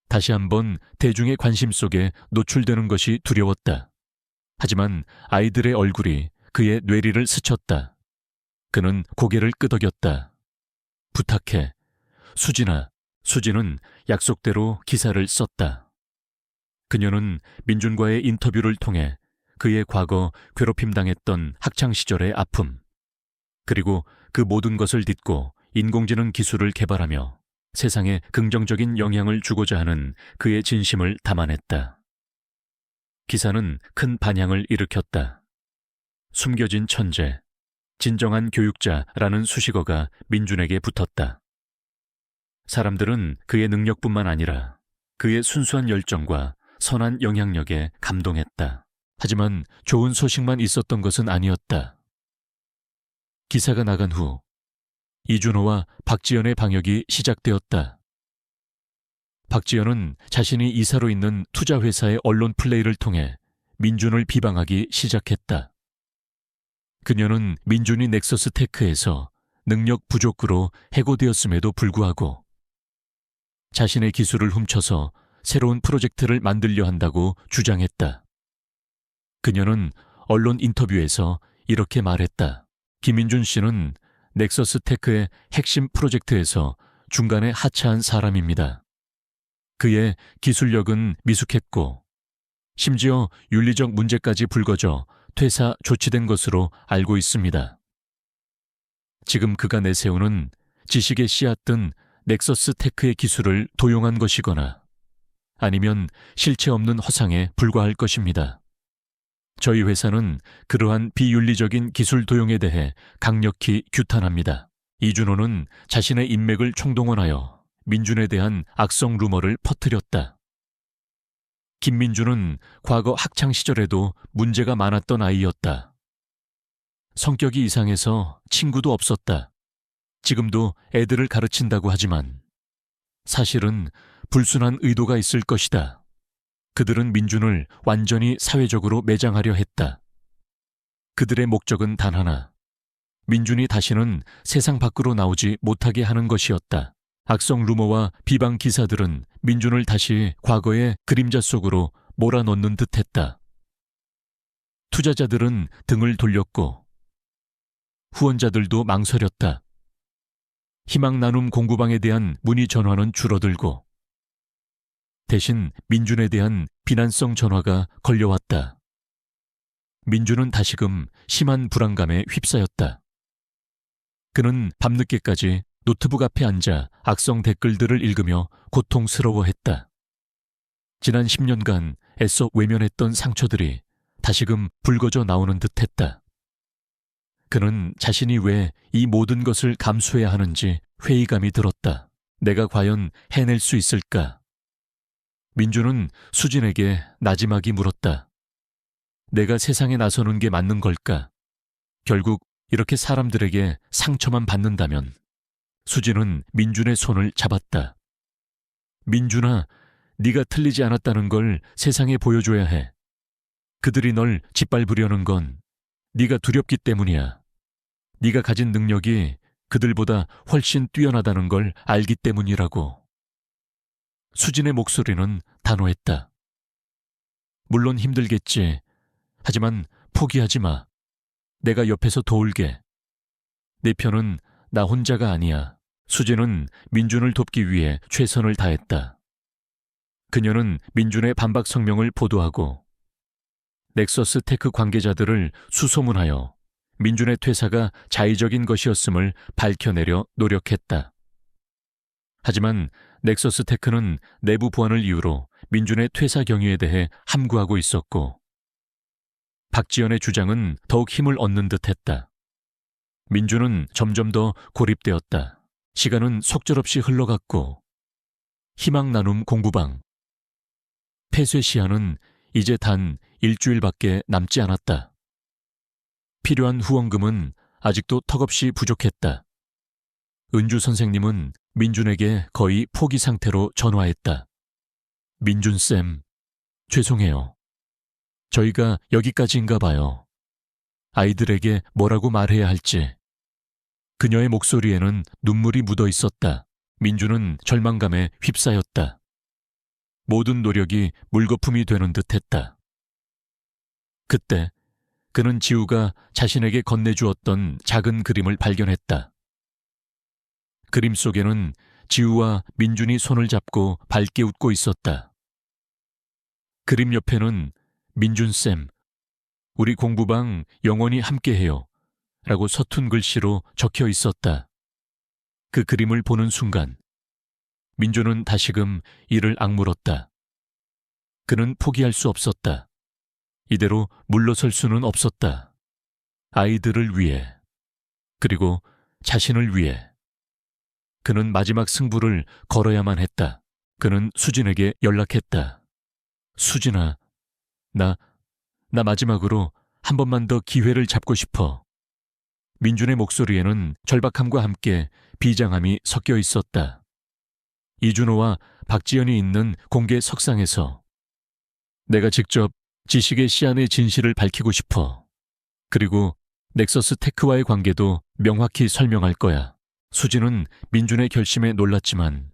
다시 한번 대중의 관심 속에 노출되는 것이 두려웠다. 하지만 아이들의 얼굴이 그의 뇌리를 스쳤다. 그는 고개를 끄덕였다. 부탁해. 수진아. 수진은 약속대로 기사를 썼다. 그녀는 민준과의 인터뷰를 통해 그의 과거 괴롭힘 당했던 학창시절의 아픔, 그리고 그 모든 것을 딛고 인공지능 기술을 개발하며 세상에 긍정적인 영향을 주고자 하는 그의 진심을 담아냈다. 기사는 큰 반향을 일으켰다. 숨겨진 천재, 진정한 교육자라는 수식어가 민준에게 붙었다. 사람들은 그의 능력뿐만 아니라 그의 순수한 열정과 선한 영향력에 감동했다. 하지만 좋은 소식만 있었던 것은 아니었다. 기사가 나간 후 이준호와 박지연의 방역이 시작되었다. 박지연은 자신이 이사로 있는 투자회사의 언론 플레이를 통해 민준을 비방하기 시작했다. 그녀는 민준이 넥서스 테크에서 능력 부족으로 해고되었음에도 불구하고 자신의 기술을 훔쳐서 새로운 프로젝트를 만들려 한다고 주장했다. 그녀는 언론 인터뷰에서 이렇게 말했다. 김민준 씨는 넥서스 테크의 핵심 프로젝트에서 중간에 하차한 사람입니다. 그의 기술력은 미숙했고 심지어 윤리적 문제까지 불거져 퇴사 조치된 것으로 알고 있습니다. 지금 그가 내세우는 지식의 씨앗 든 넥서스 테크의 기술을 도용한 것이거나 아니면 실체 없는 허상에 불과할 것입니다. 저희 회사는 그러한 비윤리적인 기술 도용에 대해 강력히 규탄합니다. 이준호는 자신의 인맥을 총동원하여 민준에 대한 악성 루머를 퍼뜨렸다. 김민준은 과거 학창 시절에도 문제가 많았던 아이였다. 성격이 이상해서 친구도 없었다. 지금도 애들을 가르친다고 하지만 사실은 불순한 의도가 있을 것이다. 그들은 민준을 완전히 사회적으로 매장하려 했다. 그들의 목적은 단 하나. 민준이 다시는 세상 밖으로 나오지 못하게 하는 것이었다. 악성 루머와 비방 기사들은 민준을 다시 과거의 그림자 속으로 몰아넣는 듯했다. 투자자들은 등을 돌렸고 후원자들도 망설였다. 희망 나눔 공구방에 대한 문의 전화는 줄어들고 대신 민준에 대한 비난성 전화가 걸려왔다. 민준은 다시금 심한 불안감에 휩싸였다. 그는 밤늦게까지 노트북 앞에 앉아 악성 댓글들을 읽으며 고통스러워했다. 지난 10년간 애써 외면했던 상처들이 다시금 불거져 나오는 듯했다. 그는 자신이 왜 이 모든 것을 감수해야 하는지 회의감이 들었다. 내가 과연 해낼 수 있을까? 민준은 수진에게 나지막이 물었다. 내가 세상에 나서는 게 맞는 걸까? 결국 이렇게 사람들에게 상처만 받는다면. 수진은 민준의 손을 잡았다. 민준아, 네가 틀리지 않았다는 걸 세상에 보여줘야 해. 그들이 널 짓밟으려는 건 네가 두렵기 때문이야. 네가 가진 능력이 그들보다 훨씬 뛰어나다는 걸 알기 때문이라고. 수진의 목소리는 단호했다. 물론 힘들겠지. 하지만 포기하지 마. 내가 옆에서 도울게. 내 편은 나 혼자가 아니야. 수진은 민준을 돕기 위해 최선을 다했다. 그녀는 민준의 반박 성명을 보도하고 넥서스 테크 관계자들을 수소문하여 민준의 퇴사가 자의적인 것이었음을 밝혀내려 노력했다. 하지만 넥서스 테크는 내부 보안을 이유로 민준의 퇴사 경위에 대해 함구하고 있었고 박지연의 주장은 더욱 힘을 얻는 듯했다. 민준은 점점 더 고립되었다. 시간은 속절없이 흘러갔고 희망 나눔 공부방 폐쇄 시한은 이제 단 일주일밖에 남지 않았다. 필요한 후원금은 아직도 턱없이 부족했다. 은주 선생님은 민준에게 거의 포기 상태로 전화했다. 민준쌤, 죄송해요. 저희가 여기까지인가 봐요. 아이들에게 뭐라고 말해야 할지. 그녀의 목소리에는 눈물이 묻어 있었다. 민준은 절망감에 휩싸였다. 모든 노력이 물거품이 되는 듯했다. 그때 그는 지우가 자신에게 건네주었던 작은 그림을 발견했다. 그림 속에는 지우와 민준이 손을 잡고 밝게 웃고 있었다. 그림 옆에는 민준쌤, 우리 공부방 영원히 함께해요 라고 서툰 글씨로 적혀 있었다. 그 그림을 보는 순간 민준은 다시금 이를 악물었다. 그는 포기할 수 없었다. 이대로 물러설 수는 없었다. 아이들을 위해, 그리고 자신을 위해. 그는 마지막 승부를 걸어야만 했다. 그는 수진에게 연락했다. 수진아, 나 마지막으로 한 번만 더 기회를 잡고 싶어. 민준의 목소리에는 절박함과 함께 비장함이 섞여 있었다. 이준호와 박지연이 있는 공개 석상에서 내가 직접 지식의 시안의 진실을 밝히고 싶어. 그리고 넥서스 테크와의 관계도 명확히 설명할 거야. 수진은 민준의 결심에 놀랐지만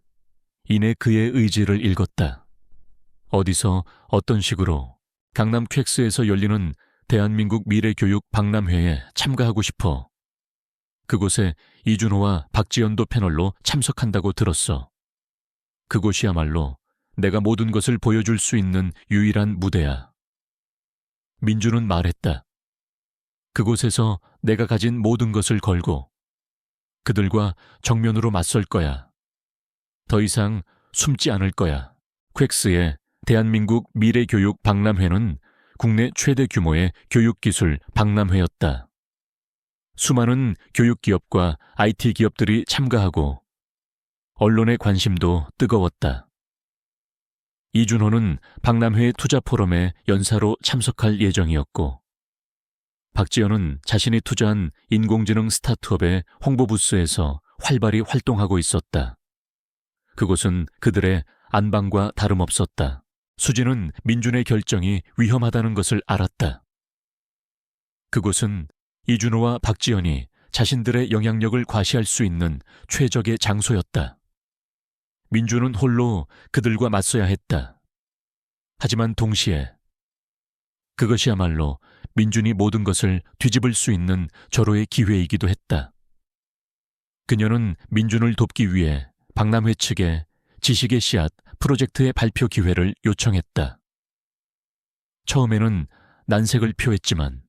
이내 그의 의지를 읽었다. 어디서 어떤 식으로 강남 퀵스에서 열리는 대한민국 미래교육 박람회에 참가하고 싶어. 그곳에 이준호와 박지연도 패널로 참석한다고 들었어. 그곳이야말로 내가 모든 것을 보여줄 수 있는 유일한 무대야. 민준은 말했다. 그곳에서 내가 가진 모든 것을 걸고 그들과 정면으로 맞설 거야. 더 이상 숨지 않을 거야. 퀵스의 대한민국 미래교육 박람회는 국내 최대 규모의 교육기술 박람회였다. 수많은 교육기업과 IT 기업들이 참가하고 언론의 관심도 뜨거웠다. 이준호는 박람회 투자 포럼에 연사로 참석할 예정이었고 박지연은 자신이 투자한 인공지능 스타트업의 홍보 부스에서 활발히 활동하고 있었다. 그곳은 그들의 안방과 다름없었다. 수진은 민준의 결정이 위험하다는 것을 알았다. 그곳은 이준호와 박지연이 자신들의 영향력을 과시할 수 있는 최적의 장소였다. 민주는 홀로 그들과 맞서야 했다. 하지만 동시에 그것이야말로 민준이 모든 것을 뒤집을 수 있는 절호의 기회이기도 했다. 그녀는 민준을 돕기 위해 박람회 측에 지식의 씨앗 프로젝트의 발표 기회를 요청했다. 처음에는 난색을 표했지만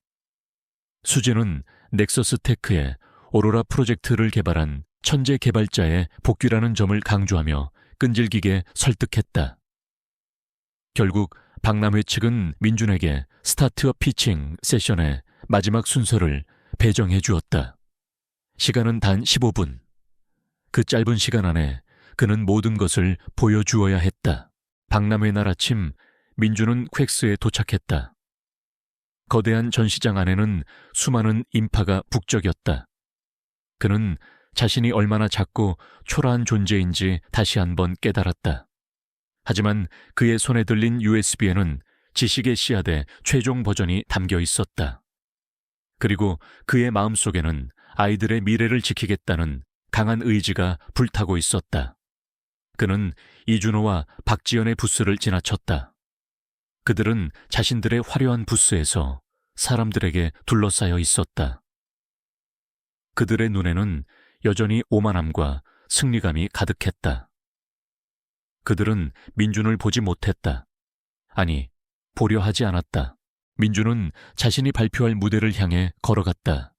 수지는 넥서스 테크의 오로라 프로젝트를 개발한 천재 개발자의 복귀라는 점을 강조하며 끈질기게 설득했다. 결국 박람회 측은 민준에게 스타트업 피칭 세션의 마지막 순서를 배정해 주었다. 시간은 단 15분. 그 짧은 시간 안에 그는 모든 것을 보여주어야 했다. 박람회 날 아침 민준은 퀘스에 도착했다. 거대한 전시장 안에는 수많은 인파가 북적였다. 그는 자신이 얼마나 작고 초라한 존재인지 다시 한번 깨달았다. 하지만 그의 손에 들린 USB에는 지식의 씨앗의 최종 버전이 담겨 있었다. 그리고 그의 마음속에는 아이들의 미래를 지키겠다는 강한 의지가 불타고 있었다. 그는 이준호와 박지연의 부스를 지나쳤다. 그들은 자신들의 화려한 부스에서 사람들에게 둘러싸여 있었다. 그들의 눈에는 여전히 오만함과 승리감이 가득했다. 그들은 민준을 보지 못했다. 아니, 보려 하지 않았다. 민준은 자신이 발표할 무대를 향해 걸어갔다.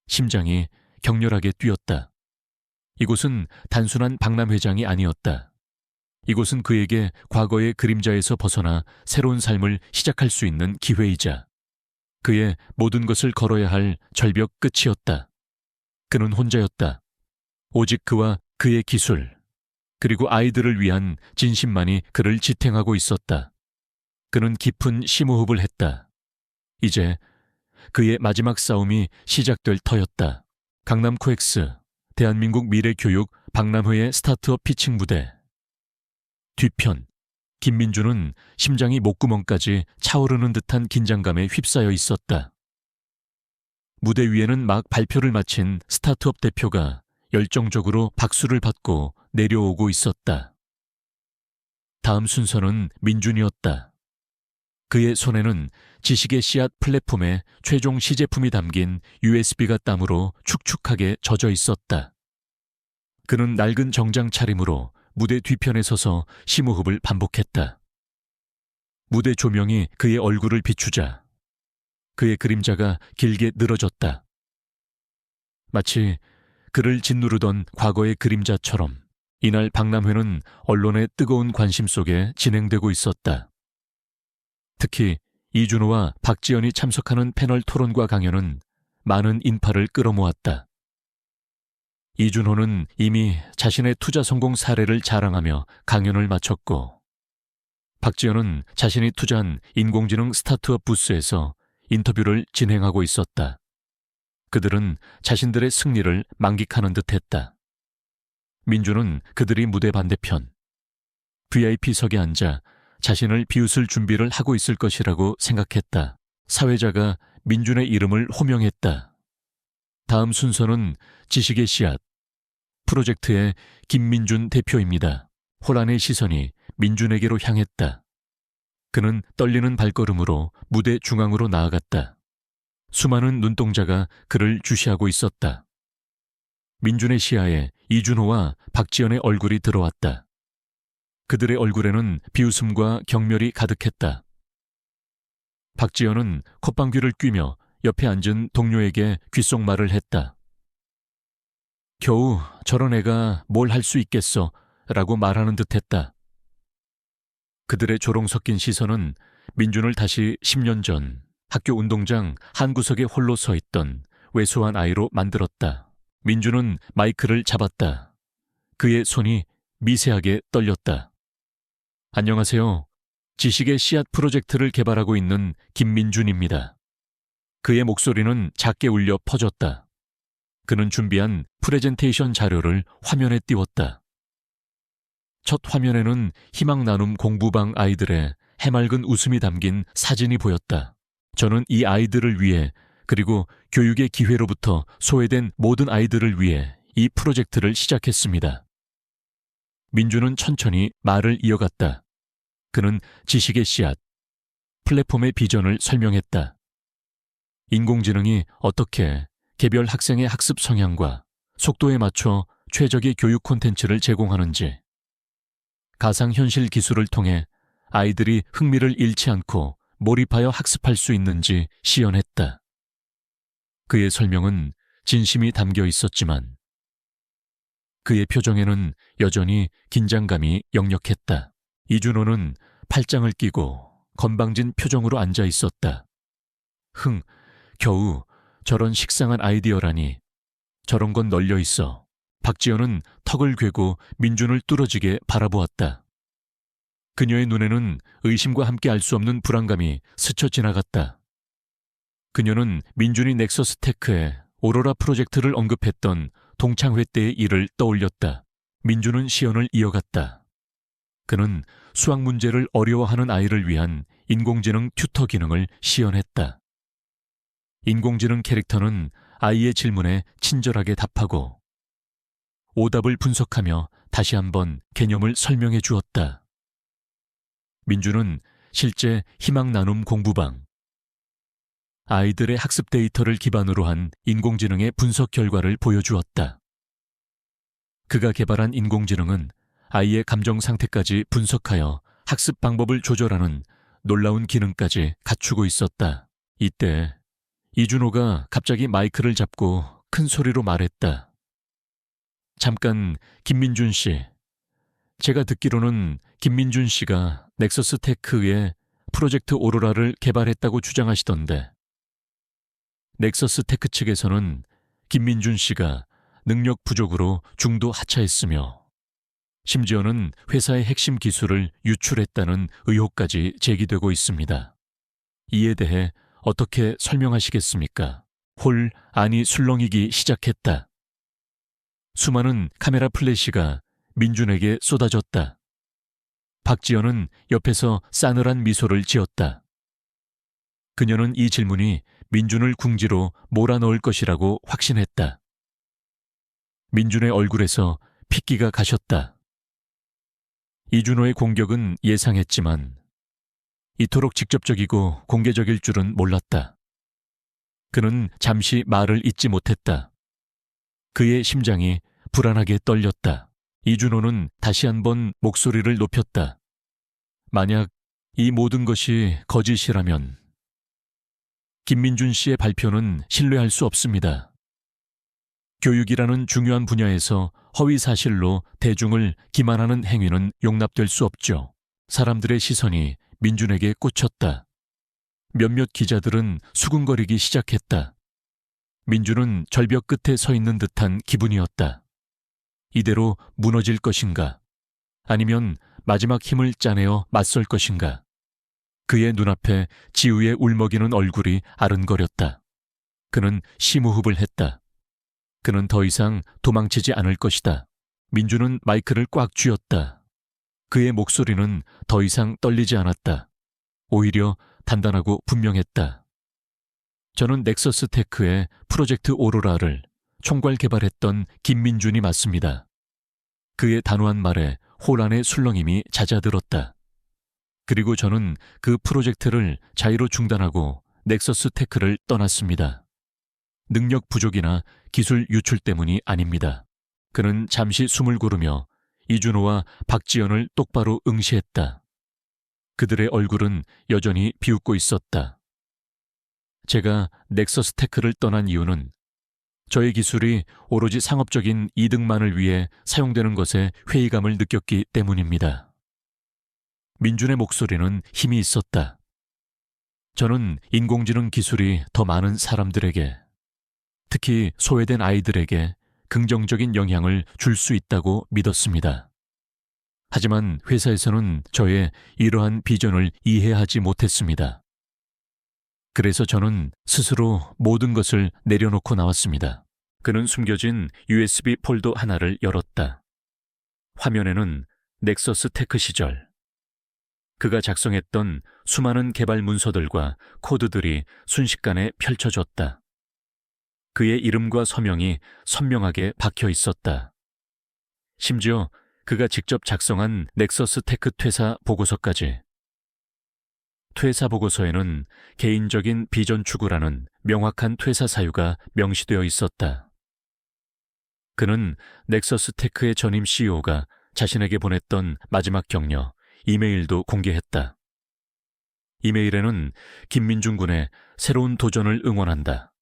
심장이 격렬하게 뛰었다. 이곳은 단순한 박람회장이 아니었다. 이곳은 그에게 과거의 그림자에서 벗어나 새로운 삶을 시작할 수 있는 기회이자 그의 모든 것을 걸어야 할 절벽 끝이었다. 그는 혼자였다. 오직 그와 그의 기술, 그리고 아이들을 위한 진심만이 그를 지탱하고 있었다. 그는 깊은 심호흡을 했다. 이제 그의 마지막 싸움이 시작될 터였다. 강남 코엑스, 대한민국 미래교육 박람회의 스타트업 피칭 무대. 뒤편, 김민준은 심장이 목구멍까지 차오르는 듯한 긴장감에 휩싸여 있었다. 무대 위에는 막 발표를 마친 스타트업 대표가 열정적으로 박수를 받고 내려오고 있었다. 다음 순서는 민준이었다. 그의 손에는 지식의 씨앗 플랫폼의 최종 시제품이 담긴 USB가 땀으로 축축하게 젖어 있었다. 그는 낡은 정장 차림으로 무대 뒤편에 서서 심호흡을 반복했다. 무대 조명이 그의 얼굴을 비추자 그의 그림자가 길게 늘어졌다. 마치 그를 짓누르던 과거의 그림자처럼 이날 박람회는 언론의 뜨거운 관심 속에 진행되고 있었다. 특히 이준호와 박지연이 참석하는 패널 토론과 강연은 많은 인파를 끌어모았다. 이준호는 이미 자신의 투자 성공 사례를 자랑하며 강연을 마쳤고 박지연은 자신이 투자한 인공지능 스타트업 부스에서 인터뷰를 진행하고 있었다. 그들은 자신들의 승리를 만끽하는 듯했다. 민준은 그들이 무대 반대편 VIP석에 앉아 자신을 비웃을 준비를 하고 있을 것이라고 생각했다. 사회자가 민준의 이름을 호명했다. 다음 순서는 지식의 씨앗 프로젝트의 김민준 대표입니다. 호란의 시선이 민준에게로 향했다. 그는 떨리는 발걸음으로 무대 중앙으로 나아갔다. 수많은 눈동자가 그를 주시하고 있었다. 민준의 시야에 이준호와 박지연의 얼굴이 들어왔다. 그들의 얼굴에는 비웃음과 경멸이 가득했다. 박지연은 콧방귀를 뀌며 옆에 앉은 동료에게 귓속말을 했다. 겨우 저런 애가 뭘 할 수 있겠어 라고 말하는 듯했다. 그들의 조롱 섞인 시선은 민준을 다시 10년 전 학교 운동장 한 구석에 홀로 서 있던 왜소한 아이로 만들었다. 민준은 마이크를 잡았다. 그의 손이 미세하게 떨렸다. 안녕하세요. 지식의 씨앗 프로젝트를 개발하고 있는 김민준입니다. 그의 목소리는 작게 울려 퍼졌다. 그는 준비한 프레젠테이션 자료를 화면에 띄웠다. 첫 화면에는 희망 나눔 공부방 아이들의 해맑은 웃음이 담긴 사진이 보였다. 저는 이 아이들을 위해 그리고 교육의 기회로부터 소외된 모든 아이들을 위해 이 프로젝트를 시작했습니다. 민주는 천천히 말을 이어갔다. 그는 지식의 씨앗, 플랫폼의 비전을 설명했다. 인공지능이 어떻게 개별 학생의 학습 성향과 속도에 맞춰 최적의 교육 콘텐츠를 제공하는지, 가상현실 기술을 통해 아이들이 흥미를 잃지 않고 몰입하여 학습할 수 있는지 시연했다. 그의 설명은 진심이 담겨 있었지만 그의 표정에는 여전히 긴장감이 역력했다. 이준호는 팔짱을 끼고 건방진 표정으로 앉아 있었다. 겨우 저런 식상한 아이디어라니. 저런 건 널려 있어. 박지연은 턱을 괴고 민준을 뚫어지게 바라보았다. 그녀의 눈에는 의심과 함께 알 수 없는 불안감이 스쳐 지나갔다. 그녀는 민준이 넥서스 테크에 오로라 프로젝트를 언급했던 동창회 때의 일을 떠올렸다. 민준은 시연을 이어갔다. 그는 수학 문제를 어려워하는 아이를 위한 인공지능 튜터 기능을 시연했다. 인공지능 캐릭터는 아이의 질문에 친절하게 답하고 오답을 분석하며 다시 한번 개념을 설명해 주었다. 민준은 실제 희망 나눔 공부방, 아이들의 학습 데이터를 기반으로 한 인공지능의 분석 결과를 보여주었다. 그가 개발한 인공지능은 아이의 감정 상태까지 분석하여 학습 방법을 조절하는 놀라운 기능까지 갖추고 있었다. 이때 이준호가 갑자기 마이크를 잡고 큰 소리로 말했다. 잠깐, 김민준 씨. 제가 듣기로는 김민준 씨가 넥서스 테크의 프로젝트 오로라를 개발했다고 주장하시던데. 넥서스 테크 측에서는 김민준 씨가 능력 부족으로 중도 하차했으며 심지어는 회사의 핵심 기술을 유출했다는 의혹까지 제기되고 있습니다. 이에 대해 어떻게 설명하시겠습니까? 안이 술렁이기 시작했다. 수많은 카메라 플래시가 민준에게 쏟아졌다. 박지연은 옆에서 싸늘한 미소를 지었다. 그녀는 이 질문이 민준을 궁지로 몰아넣을 것이라고 확신했다. 민준의 얼굴에서 핏기가 가셨다. 이준호의 공격은 예상했지만 이토록 직접적이고 공개적일 줄은 몰랐다. 그는 잠시 말을 잇지 못했다. 그의 심장이 불안하게 떨렸다. 이준호는 다시 한번 목소리를 높였다. 만약 이 모든 것이 거짓이라면 김민준 씨의 발표는 신뢰할 수 없습니다. 교육이라는 중요한 분야에서 허위 사실로 대중을 기만하는 행위는 용납될 수 없죠. 사람들의 시선이 민준에게 꽂혔다. 몇몇 기자들은 수군거리기 시작했다. 민준은 절벽 끝에 서 있는 듯한 기분이었다. 이대로 무너질 것인가? 아니면 마지막 힘을 짜내어 맞설 것인가? 그의 눈앞에 지우의 울먹이는 얼굴이 아른거렸다. 그는 심호흡을 했다. 그는 더 이상 도망치지 않을 것이다. 민준은 마이크를 꽉 쥐었다. 그의 목소리는 더 이상 떨리지 않았다. 오히려 단단하고 분명했다. 저는 넥서스 테크의 프로젝트 오로라를 총괄 개발했던 김민준이 맞습니다. 그의 단호한 말에 혼란의 술렁임이 잦아들었다. 그리고 저는 그 프로젝트를 자의로 중단하고 넥서스 테크를 떠났습니다. 능력 부족이나 기술 유출 때문이 아닙니다. 그는 잠시 숨을 고르며 이준호와 박지연을 똑바로 응시했다. 그들의 얼굴은 여전히 비웃고 있었다. 제가 넥서스 테크를 떠난 이유는 저의 기술이 오로지 상업적인 이득만을 위해 사용되는 것에 회의감을 느꼈기 때문입니다. 민준의 목소리는 힘이 있었다. 저는 인공지능 기술이 더 많은 사람들에게, 특히 소외된 아이들에게 긍정적인 영향을 줄 수 있다고 믿었습니다. 하지만 회사에서는 저의 이러한 비전을 이해하지 못했습니다. 그래서 저는 스스로 모든 것을 내려놓고 나왔습니다. 그는 숨겨진 USB 폴더 하나를 열었다. 화면에는 넥서스 테크 시절, 그가 작성했던 수많은 개발 문서들과 코드들이 순식간에 펼쳐졌다. 그의 이름과 서명이 선명하게 박혀 있었다. 심지어 그가 직접 작성한 넥서스 테크 퇴사 보고서까지. 퇴사 보고서에는 개인적인 비전 추구라는 명확한 퇴사 사유가 명시되어 있었다. 그는 넥서스 테크의 전임 CEO가 자신에게 보냈던 마지막 격려, 이메일도 공개했다. 이메일에는 김민준 군의 새로운 도전을 응원한다.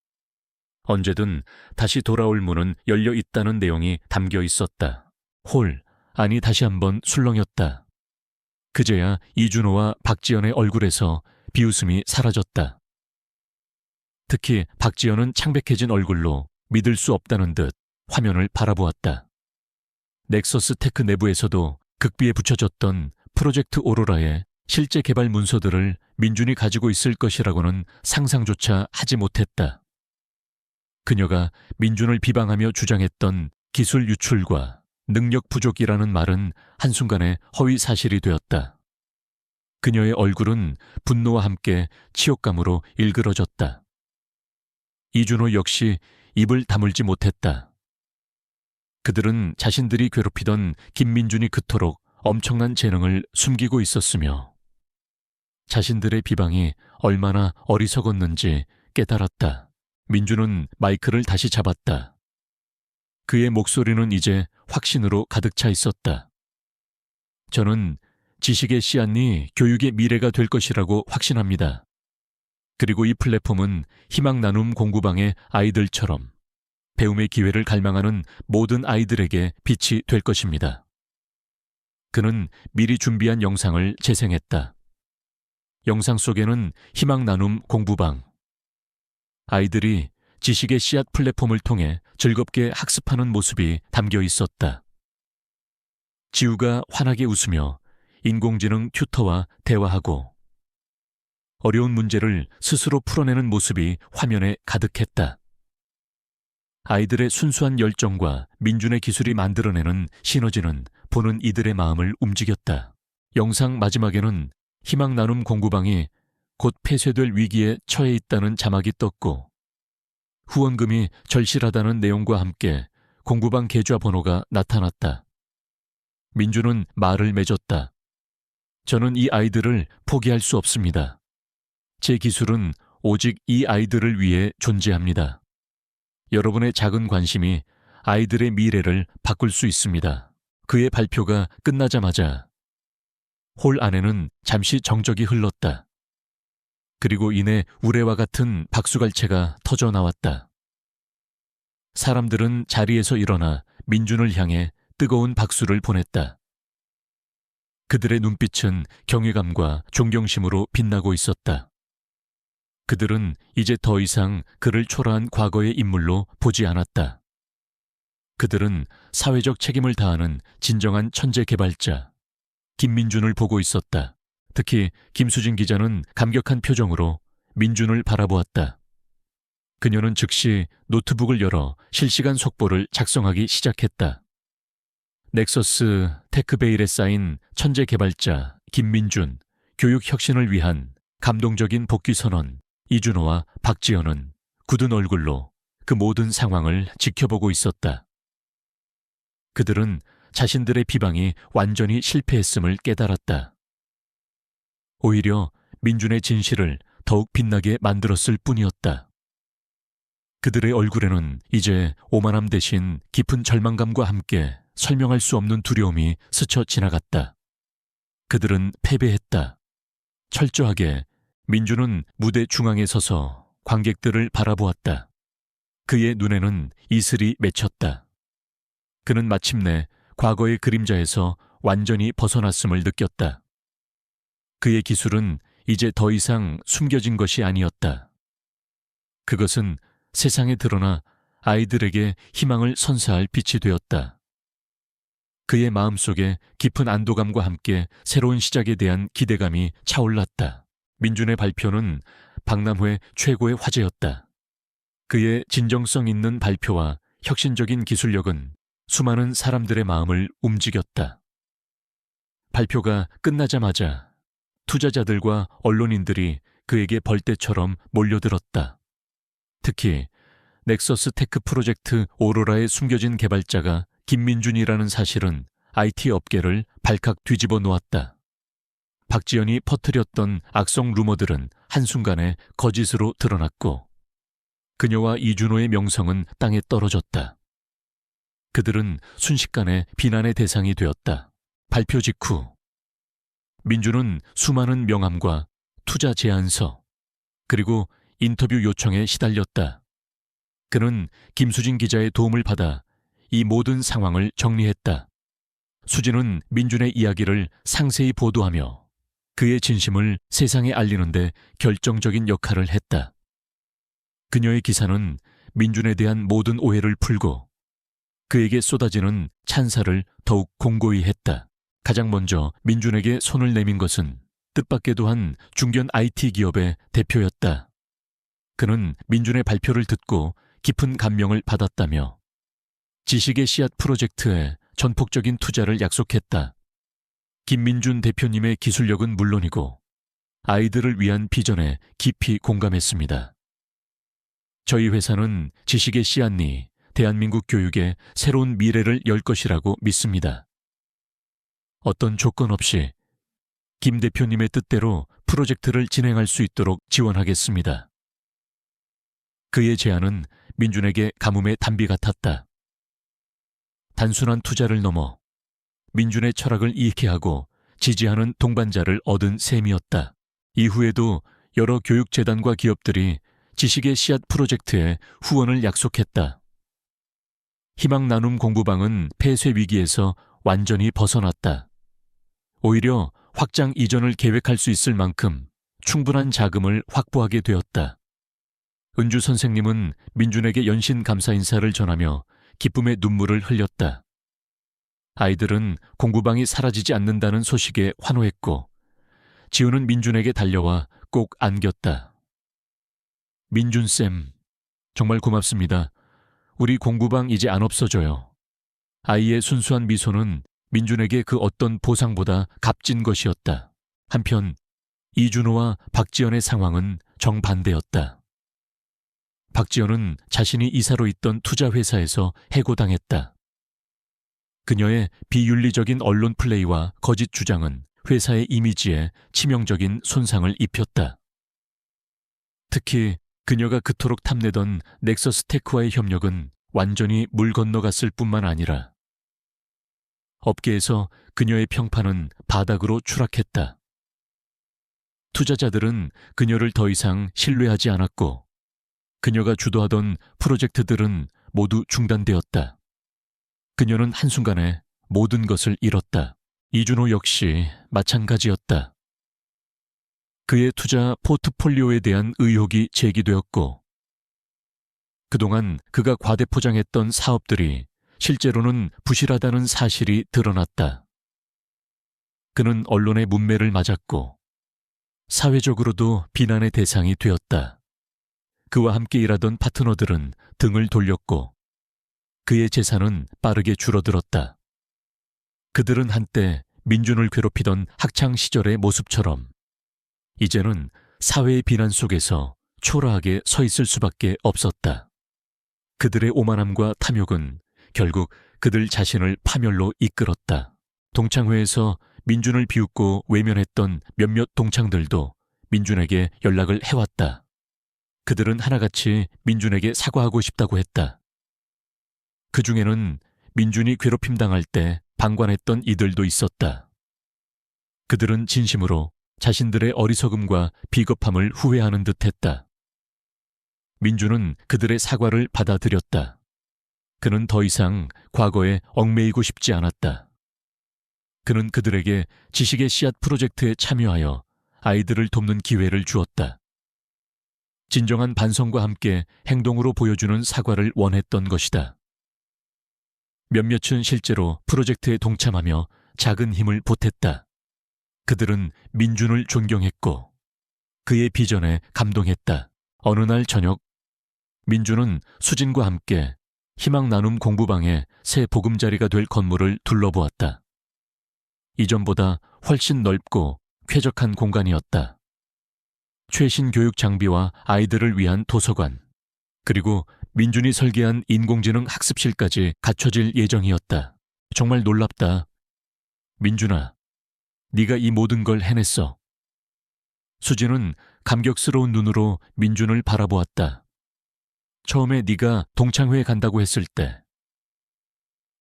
언제든 다시 돌아올 문은 열려 있다는 내용이 담겨 있었다. 아니 다시 한번 술렁였다. 그제야 이준호와 박지연의 얼굴에서 비웃음이 사라졌다. 특히 박지연은 창백해진 얼굴로 믿을 수 없다는 듯 화면을 바라보았다. 넥서스 테크 내부에서도 극비에 붙여졌던 프로젝트 오로라의 실제 개발 문서들을 민준이 가지고 있을 것이라고는 상상조차 하지 못했다. 그녀가 민준을 비방하며 주장했던 기술 유출과 능력 부족이라는 말은 한순간에 허위 사실이 되었다. 그녀의 얼굴은 분노와 함께 치욕감으로 일그러졌다. 이준호 역시 입을 다물지 못했다. 그들은 자신들이 괴롭히던 김민준이 그토록 엄청난 재능을 숨기고 있었으며 자신들의 비방이 얼마나 어리석었는지 깨달았다. 민준은 마이크를 다시 잡았다. 그의 목소리는 이제 확신으로 가득 차 있었다. 저는 지식의 씨앗이 교육의 미래가 될 것이라고 확신합니다. 그리고 이 플랫폼은 희망 나눔 공부방의 아이들처럼 배움의 기회를 갈망하는 모든 아이들에게 빛이 될 것입니다. 그는 미리 준비한 영상을 재생했다. 영상 속에는 희망 나눔 공부방, 아이들이 지식의 씨앗 플랫폼을 통해 즐겁게 학습하는 모습이 담겨 있었다. 지우가 환하게 웃으며 인공지능 튜터와 대화하고 어려운 문제를 스스로 풀어내는 모습이 화면에 가득했다. 아이들의 순수한 열정과 민준의 기술이 만들어내는 시너지는 보는 이들의 마음을 움직였다. 영상 마지막에는 희망 나눔 공부방이 곧 폐쇄될 위기에 처해 있다는 자막이 떴고 후원금이 절실하다는 내용과 함께 공부방 계좌 번호가 나타났다. 민준은 말을 맺었다. 저는 이 아이들을 포기할 수 없습니다. 제 기술은 오직 이 아이들을 위해 존재합니다. 여러분의 작은 관심이 아이들의 미래를 바꿀 수 있습니다. 그의 발표가 끝나자마자 홀 안에는 잠시 정적이 흘렀다. 그리고 이내 우레와 같은 박수갈채가 터져 나왔다. 사람들은 자리에서 일어나 민준을 향해 뜨거운 박수를 보냈다. 그들의 눈빛은 경외감과 존경심으로 빛나고 있었다. 그들은 이제 더 이상 그를 초라한 과거의 인물로 보지 않았다. 그들은 사회적 책임을 다하는 진정한 천재 개발자, 김민준을 보고 있었다. 특히 김수진 기자는 감격한 표정으로 민준을 바라보았다. 그녀는 즉시 노트북을 열어 실시간 속보를 작성하기 시작했다. 넥서스 테크베일에 쌓인 천재 개발자 김민준, 교육 혁신을 위한 감동적인 복귀 선언. 이준호와 박지연은 굳은 얼굴로 그 모든 상황을 지켜보고 있었다. 그들은 자신들의 비방이 완전히 실패했음을 깨달았다. 오히려 민준의 진실을 더욱 빛나게 만들었을 뿐이었다. 그들의 얼굴에는 이제 오만함 대신 깊은 절망감과 함께 설명할 수 없는 두려움이 스쳐 지나갔다. 그들은 패배했다. 철저하게 민준은 무대 중앙에 서서 관객들을 바라보았다. 그의 눈에는 이슬이 맺혔다. 그는 마침내 과거의 그림자에서 완전히 벗어났음을 느꼈다. 그의 기술은 이제 더 이상 숨겨진 것이 아니었다. 그것은 세상에 드러나 아이들에게 희망을 선사할 빛이 되었다. 그의 마음속에 깊은 안도감과 함께 새로운 시작에 대한 기대감이 차올랐다. 민준의 발표는 박람회 최고의 화제였다. 그의 진정성 있는 발표와 혁신적인 기술력은 수많은 사람들의 마음을 움직였다. 발표가 끝나자마자 투자자들과 언론인들이 그에게 벌떼처럼 몰려들었다. 특히 넥서스 테크 프로젝트 오로라의 숨겨진 개발자가 김민준이라는 사실은 IT 업계를 발칵 뒤집어 놓았다. 박지연이 퍼뜨렸던 악성 루머들은 한순간에 거짓으로 드러났고 그녀와 이준호의 명성은 땅에 떨어졌다. 그들은 순식간에 비난의 대상이 되었다. 발표 직후 민주는 수많은 명함과 투자 제안서 그리고 인터뷰 요청에 시달렸다. 그는 김수진 기자의 도움을 받아 이 모든 상황을 정리했다. 수진은 민준의 이야기를 상세히 보도하며 그의 진심을 세상에 알리는데 결정적인 역할을 했다. 그녀의 기사는 민준에 대한 모든 오해를 풀고 그에게 쏟아지는 찬사를 더욱 공고히 했다. 가장 먼저 민준에게 손을 내민 것은 뜻밖에도 한 중견 IT 기업의 대표였다. 그는 민준의 발표를 듣고 깊은 감명을 받았다며 지식의 씨앗 프로젝트에 전폭적인 투자를 약속했다. 김민준 대표님의 기술력은 물론이고 아이들을 위한 비전에 깊이 공감했습니다. 저희 회사는 지식의 씨앗이 대한민국 교육에 새로운 미래를 열 것이라고 믿습니다. 어떤 조건 없이 김 대표님의 뜻대로 프로젝트를 진행할 수 있도록 지원하겠습니다. 그의 제안은 민준에게 가뭄의 단비 같았다. 단순한 투자를 넘어 민준의 철학을 이해하고 지지하는 동반자를 얻은 셈이었다. 이후에도 여러 교육재단과 기업들이 지식의 씨앗 프로젝트에 후원을 약속했다. 희망 나눔 공부방은 폐쇄 위기에서 완전히 벗어났다. 오히려 확장 이전을 계획할 수 있을 만큼 충분한 자금을 확보하게 되었다. 은주 선생님은 민준에게 연신 감사 인사를 전하며 기쁨의 눈물을 흘렸다. 아이들은 공부방이 사라지지 않는다는 소식에 환호했고 지우는 민준에게 달려와 꼭 안겼다. 민준쌤, 정말 고맙습니다. 우리 공부방 이제 안 없어져요. 아이의 순수한 미소는 민준에게 그 어떤 보상보다 값진 것이었다. 한편 이준호와 박지연의 상황은 정반대였다. 박지연은 자신이 이사로 있던 투자회사에서 해고당했다. 그녀의 비윤리적인 언론 플레이와 거짓 주장은 회사의 이미지에 치명적인 손상을 입혔다. 특히 그녀가 그토록 탐내던 넥서스테크와의 협력은 완전히 물 건너갔을 뿐만 아니라 업계에서 그녀의 평판은 바닥으로 추락했다. 투자자들은 그녀를 더 이상 신뢰하지 않았고 그녀가 주도하던 프로젝트들은 모두 중단되었다. 그녀는 한순간에 모든 것을 잃었다. 이준호 역시 마찬가지였다. 그의 투자 포트폴리오에 대한 의혹이 제기되었고 그동안 그가 과대포장했던 사업들이 실제로는 부실하다는 사실이 드러났다. 그는 언론의 문매를 맞았고 사회적으로도 비난의 대상이 되었다. 그와 함께 일하던 파트너들은 등을 돌렸고 그의 재산은 빠르게 줄어들었다. 그들은 한때 민준을 괴롭히던 학창 시절의 모습처럼 이제는 사회의 비난 속에서 초라하게 서 있을 수밖에 없었다. 그들의 오만함과 탐욕은 결국 그들 자신을 파멸로 이끌었다. 동창회에서 민준을 비웃고 외면했던 몇몇 동창들도 민준에게 연락을 해왔다. 그들은 하나같이 민준에게 사과하고 싶다고 했다. 그 중에는 민준이 괴롭힘 당할 때 방관했던 이들도 있었다. 그들은 진심으로 자신들의 어리석음과 비겁함을 후회하는 듯했다. 민준은 그들의 사과를 받아들였다. 그는 더 이상 과거에 얽매이고 싶지 않았다. 그는 그들에게 지식의 씨앗 프로젝트에 참여하여 아이들을 돕는 기회를 주었다. 진정한 반성과 함께 행동으로 보여주는 사과를 원했던 것이다. 몇몇은 실제로 프로젝트에 동참하며 작은 힘을 보탰다. 그들은 민준을 존경했고 그의 비전에 감동했다. 어느 날 저녁 민준은 수진과 함께 희망 나눔 공부방의 새 보금자리가 될 건물을 둘러보았다. 이전보다 훨씬 넓고 쾌적한 공간이었다. 최신 교육 장비와 아이들을 위한 도서관, 그리고 민준이 설계한 인공지능 학습실까지 갖춰질 예정이었다. 정말 놀랍다. 민준아, 네가 이 모든 걸 해냈어. 수진은 감격스러운 눈으로 민준을 바라보았다. 처음에 네가 동창회에 간다고 했을 때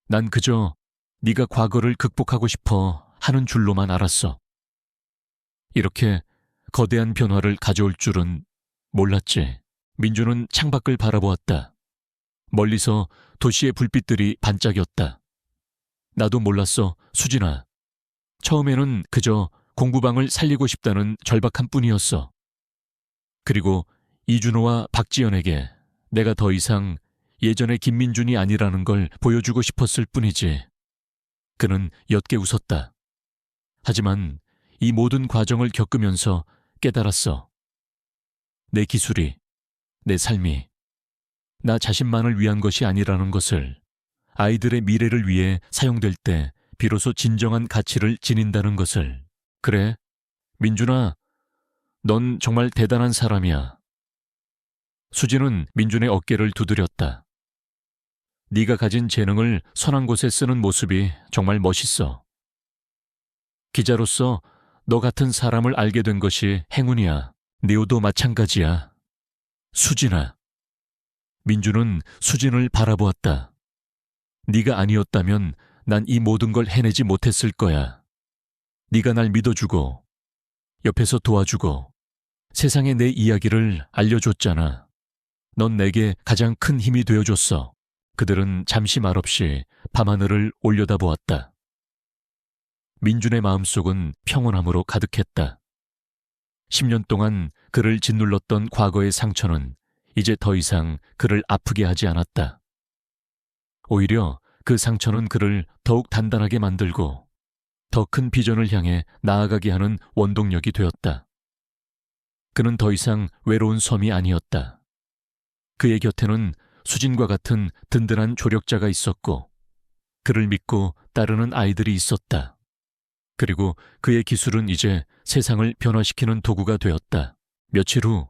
난 그저 네가 과거를 극복하고 싶어 하는 줄로만 알았어. 이렇게 거대한 변화를 가져올 줄은 몰랐지. 민준은 창밖을 바라보았다. 멀리서 도시의 불빛들이 반짝였다. 나도 몰랐어, 수진아. 처음에는 그저 공부방을 살리고 싶다는 절박한 뿐이었어. 그리고 이준호와 박지연에게 내가 더 이상 예전의 김민준이 아니라는 걸 보여주고 싶었을 뿐이지. 그는 옅게 웃었다. 하지만 이 모든 과정을 겪으면서 깨달았어. 내 기술이, 내 삶이 나 자신만을 위한 것이 아니라는 것을, 아이들의 미래를 위해 사용될 때 비로소 진정한 가치를 지닌다는 것을. 그래, 민준아, 넌 정말 대단한 사람이야. 수진은 민준의 어깨를 두드렸다. 네가 가진 재능을 선한 곳에 쓰는 모습이 정말 멋있어. 기자로서 너 같은 사람을 알게 된 것이 행운이야. 네오도 마찬가지야. 수진아. 민준은 수진을 바라보았다. 네가 아니었다면 난 이 모든 걸 해내지 못했을 거야. 네가 날 믿어주고 옆에서 도와주고 세상에 내 이야기를 알려줬잖아. 넌 내게 가장 큰 힘이 되어줬어. 그들은 잠시 말없이 밤하늘을 올려다보았다. 민준의 마음속은 평온함으로 가득했다. 10년 동안 그를 짓눌렀던 과거의 상처는 이제 더 이상 그를 아프게 하지 않았다. 오히려 그 상처는 그를 더욱 단단하게 만들고 더 큰 비전을 향해 나아가게 하는 원동력이 되었다. 그는 더 이상 외로운 섬이 아니었다. 그의 곁에는 수진과 같은 든든한 조력자가 있었고 그를 믿고 따르는 아이들이 있었다. 그리고 그의 기술은 이제 세상을 변화시키는 도구가 되었다. 며칠 후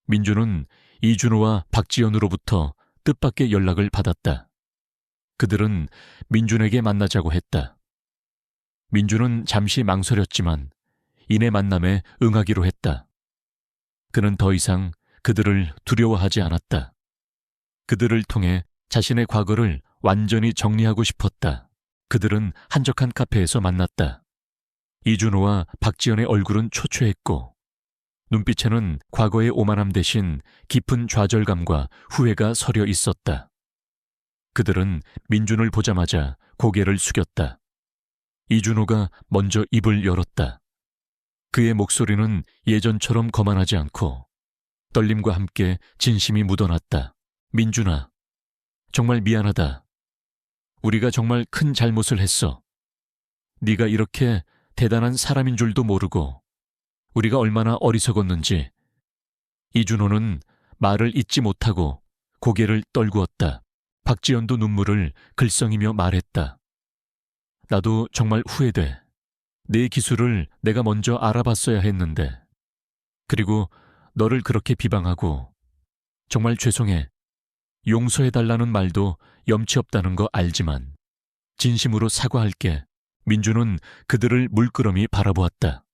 민준은 이준호와 박지연으로부터 뜻밖의 연락을 받았다. 그들은 민준에게 만나자고 했다. 민준은 잠시 망설였지만 이내 만남에 응하기로 했다. 그는 더 이상 그들을 두려워하지 않았다. 그들을 통해 자신의 과거를 완전히 정리하고 싶었다. 그들은 한적한 카페에서 만났다. 이준호와 박지연의 얼굴은 초췌했고 눈빛에는 과거의 오만함 대신 깊은 좌절감과 후회가 서려 있었다. 그들은 민준을 보자마자 고개를 숙였다. 이준호가 먼저 입을 열었다. 그의 목소리는 예전처럼 거만하지 않고 떨림과 함께 진심이 묻어났다. 민준아, 정말 미안하다. 우리가 정말 큰 잘못을 했어. 네가 이렇게 대단한 사람인 줄도 모르고 우리가 얼마나 어리석었는지. 이준호는 말을 잇지 못하고 고개를 떨구었다. 박지연도 눈물을 글썽이며 말했다. 나도 정말 후회돼. 내 기술을 내가 먼저 알아봤어야 했는데. 그리고 너를 그렇게 비방하고 정말 죄송해. 용서해달라는 말도 염치 없다는 거 알지만 진심으로 사과할게. 민준은 그들을 물끄러미 바라보았다.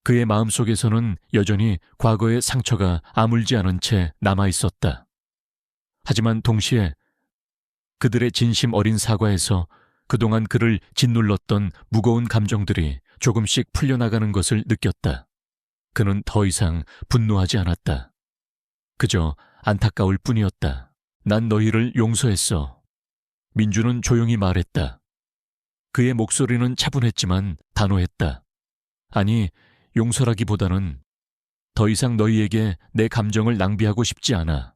그의 마음속에서는 여전히 과거의 상처가 아물지 않은 채 남아있었다. 하지만 동시에 그들의 진심 어린 사과에서 그동안 그를 짓눌렀던 무거운 감정들이 조금씩 풀려나가는 것을 느꼈다. 그는 더 이상 분노하지 않았다. 그저 안타까울 뿐이었다. 난 너희를 용서했어. 민준은 조용히 말했다. 그의 목소리는 차분했지만 단호했다. 아니, 용서라기보다는 더 이상 너희에게 내 감정을 낭비하고 싶지 않아.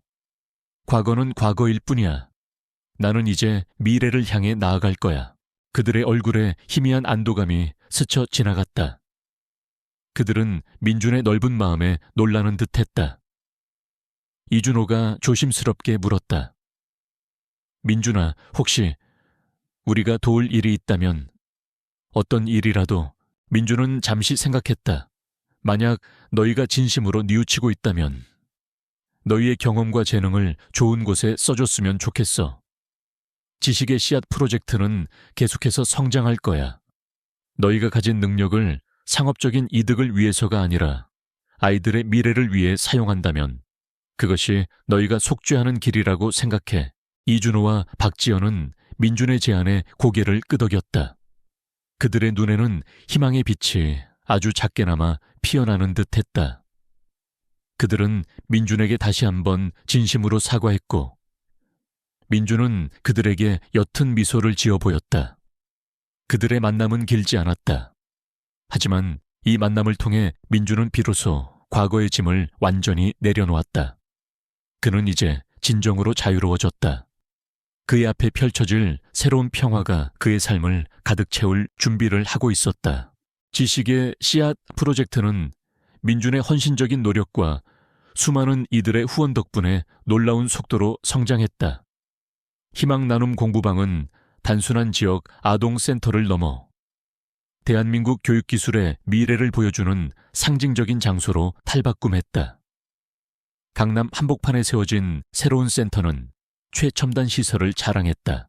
과거는 과거일 뿐이야. 나는 이제 미래를 향해 나아갈 거야. 그들의 얼굴에 희미한 안도감이 스쳐 지나갔다. 그들은 민준의 넓은 마음에 놀라는 듯했다. 이준호가 조심스럽게 물었다. 민준아, 혹시 우리가 도울 일이 있다면 어떤 일이라도. 민준은 잠시 생각했다. 만약 너희가 진심으로 뉘우치고 있다면 너희의 경험과 재능을 좋은 곳에 써줬으면 좋겠어. 지식의 씨앗 프로젝트는 계속해서 성장할 거야. 너희가 가진 능력을 상업적인 이득을 위해서가 아니라 아이들의 미래를 위해 사용한다면 그것이 너희가 속죄하는 길이라고 생각해. 이준호와 박지연은 민준의 제안에 고개를 끄덕였다. 그들의 눈에는 희망의 빛이 아주 작게나마 피어나는 듯했다. 그들은 민준에게 다시 한번 진심으로 사과했고 민준은 그들에게 옅은 미소를 지어 보였다. 그들의 만남은 길지 않았다. 하지만 이 만남을 통해 민준은 비로소 과거의 짐을 완전히 내려놓았다. 그는 이제 진정으로 자유로워졌다. 그의 앞에 펼쳐질 새로운 평화가 그의 삶을 가득 채울 준비를 하고 있었다. 지식의 씨앗 프로젝트는 민준의 헌신적인 노력과 수많은 이들의 후원 덕분에 놀라운 속도로 성장했다. 희망 나눔 공부방은 단순한 지역 아동센터를 넘어 대한민국 교육기술의 미래를 보여주는 상징적인 장소로 탈바꿈했다. 강남 한복판에 세워진 새로운 센터는 최첨단 시설을 자랑했다.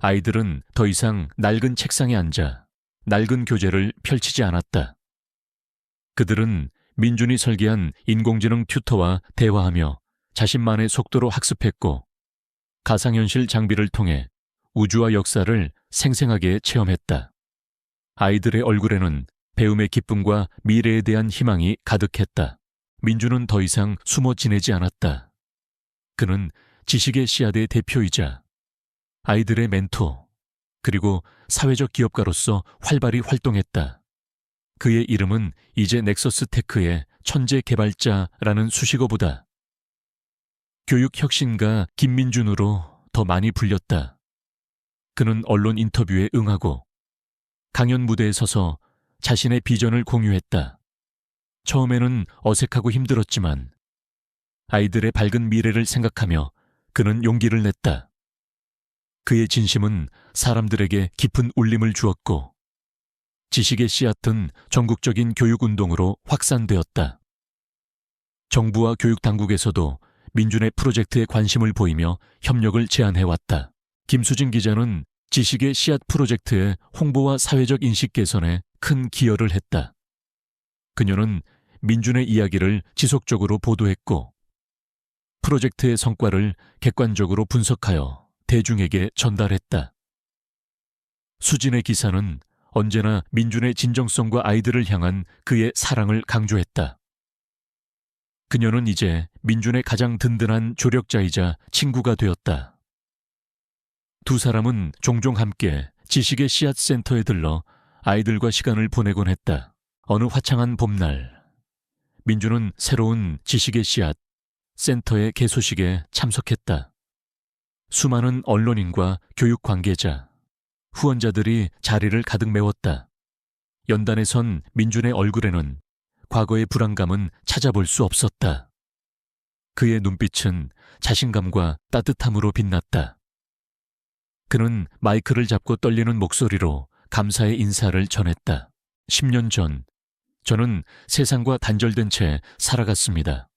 아이들은 더 이상 낡은 책상에 앉아 낡은 교재를 펼치지 않았다. 그들은 민준이 설계한 인공지능 튜터와 대화하며 자신만의 속도로 학습했고 가상현실 장비를 통해 우주와 역사를 생생하게 체험했다. 아이들의 얼굴에는 배움의 기쁨과 미래에 대한 희망이 가득했다. 민준은 더 이상 숨어 지내지 않았다. 그는 지식의 씨앗의 대표이자 아이들의 멘토, 그리고 사회적 기업가로서 활발히 활동했다. 그의 이름은 이제 넥서스 테크의 천재 개발자라는 수식어보다 교육혁신가 김민준으로 더 많이 불렸다. 그는 언론 인터뷰에 응하고 강연 무대에 서서 자신의 비전을 공유했다. 처음에는 어색하고 힘들었지만 아이들의 밝은 미래를 생각하며 그는 용기를 냈다. 그의 진심은 사람들에게 깊은 울림을 주었고 지식의 씨앗은 전국적인 교육운동으로 확산되었다. 정부와 교육당국에서도 민준의 프로젝트에 관심을 보이며 협력을 제안해왔다. 김수진 기자는 지식의 씨앗 프로젝트의 홍보와 사회적 인식 개선에 큰 기여를 했다. 그녀는 민준의 이야기를 지속적으로 보도했고 프로젝트의 성과를 객관적으로 분석하여 대중에게 전달했다. 수진의 기사는 언제나 민준의 진정성과 아이들을 향한 그의 사랑을 강조했다. 그녀는 이제 민준의 가장 든든한 조력자이자 친구가 되었다. 두 사람은 종종 함께 지식의 씨앗 센터에 들러 아이들과 시간을 보내곤 했다. 어느 화창한 봄날, 민준은 새로운 지식의 씨앗 센터의 개소식에 참석했다. 수많은 언론인과 교육 관계자, 후원자들이 자리를 가득 메웠다. 연단에 선 민준의 얼굴에는 과거의 불안감은 찾아볼 수 없었다. 그의 눈빛은 자신감과 따뜻함으로 빛났다. 그는 마이크를 잡고 떨리는 목소리로 감사의 인사를 전했다. 10년 전, 저는 세상과 단절된 채 살아갔습니다.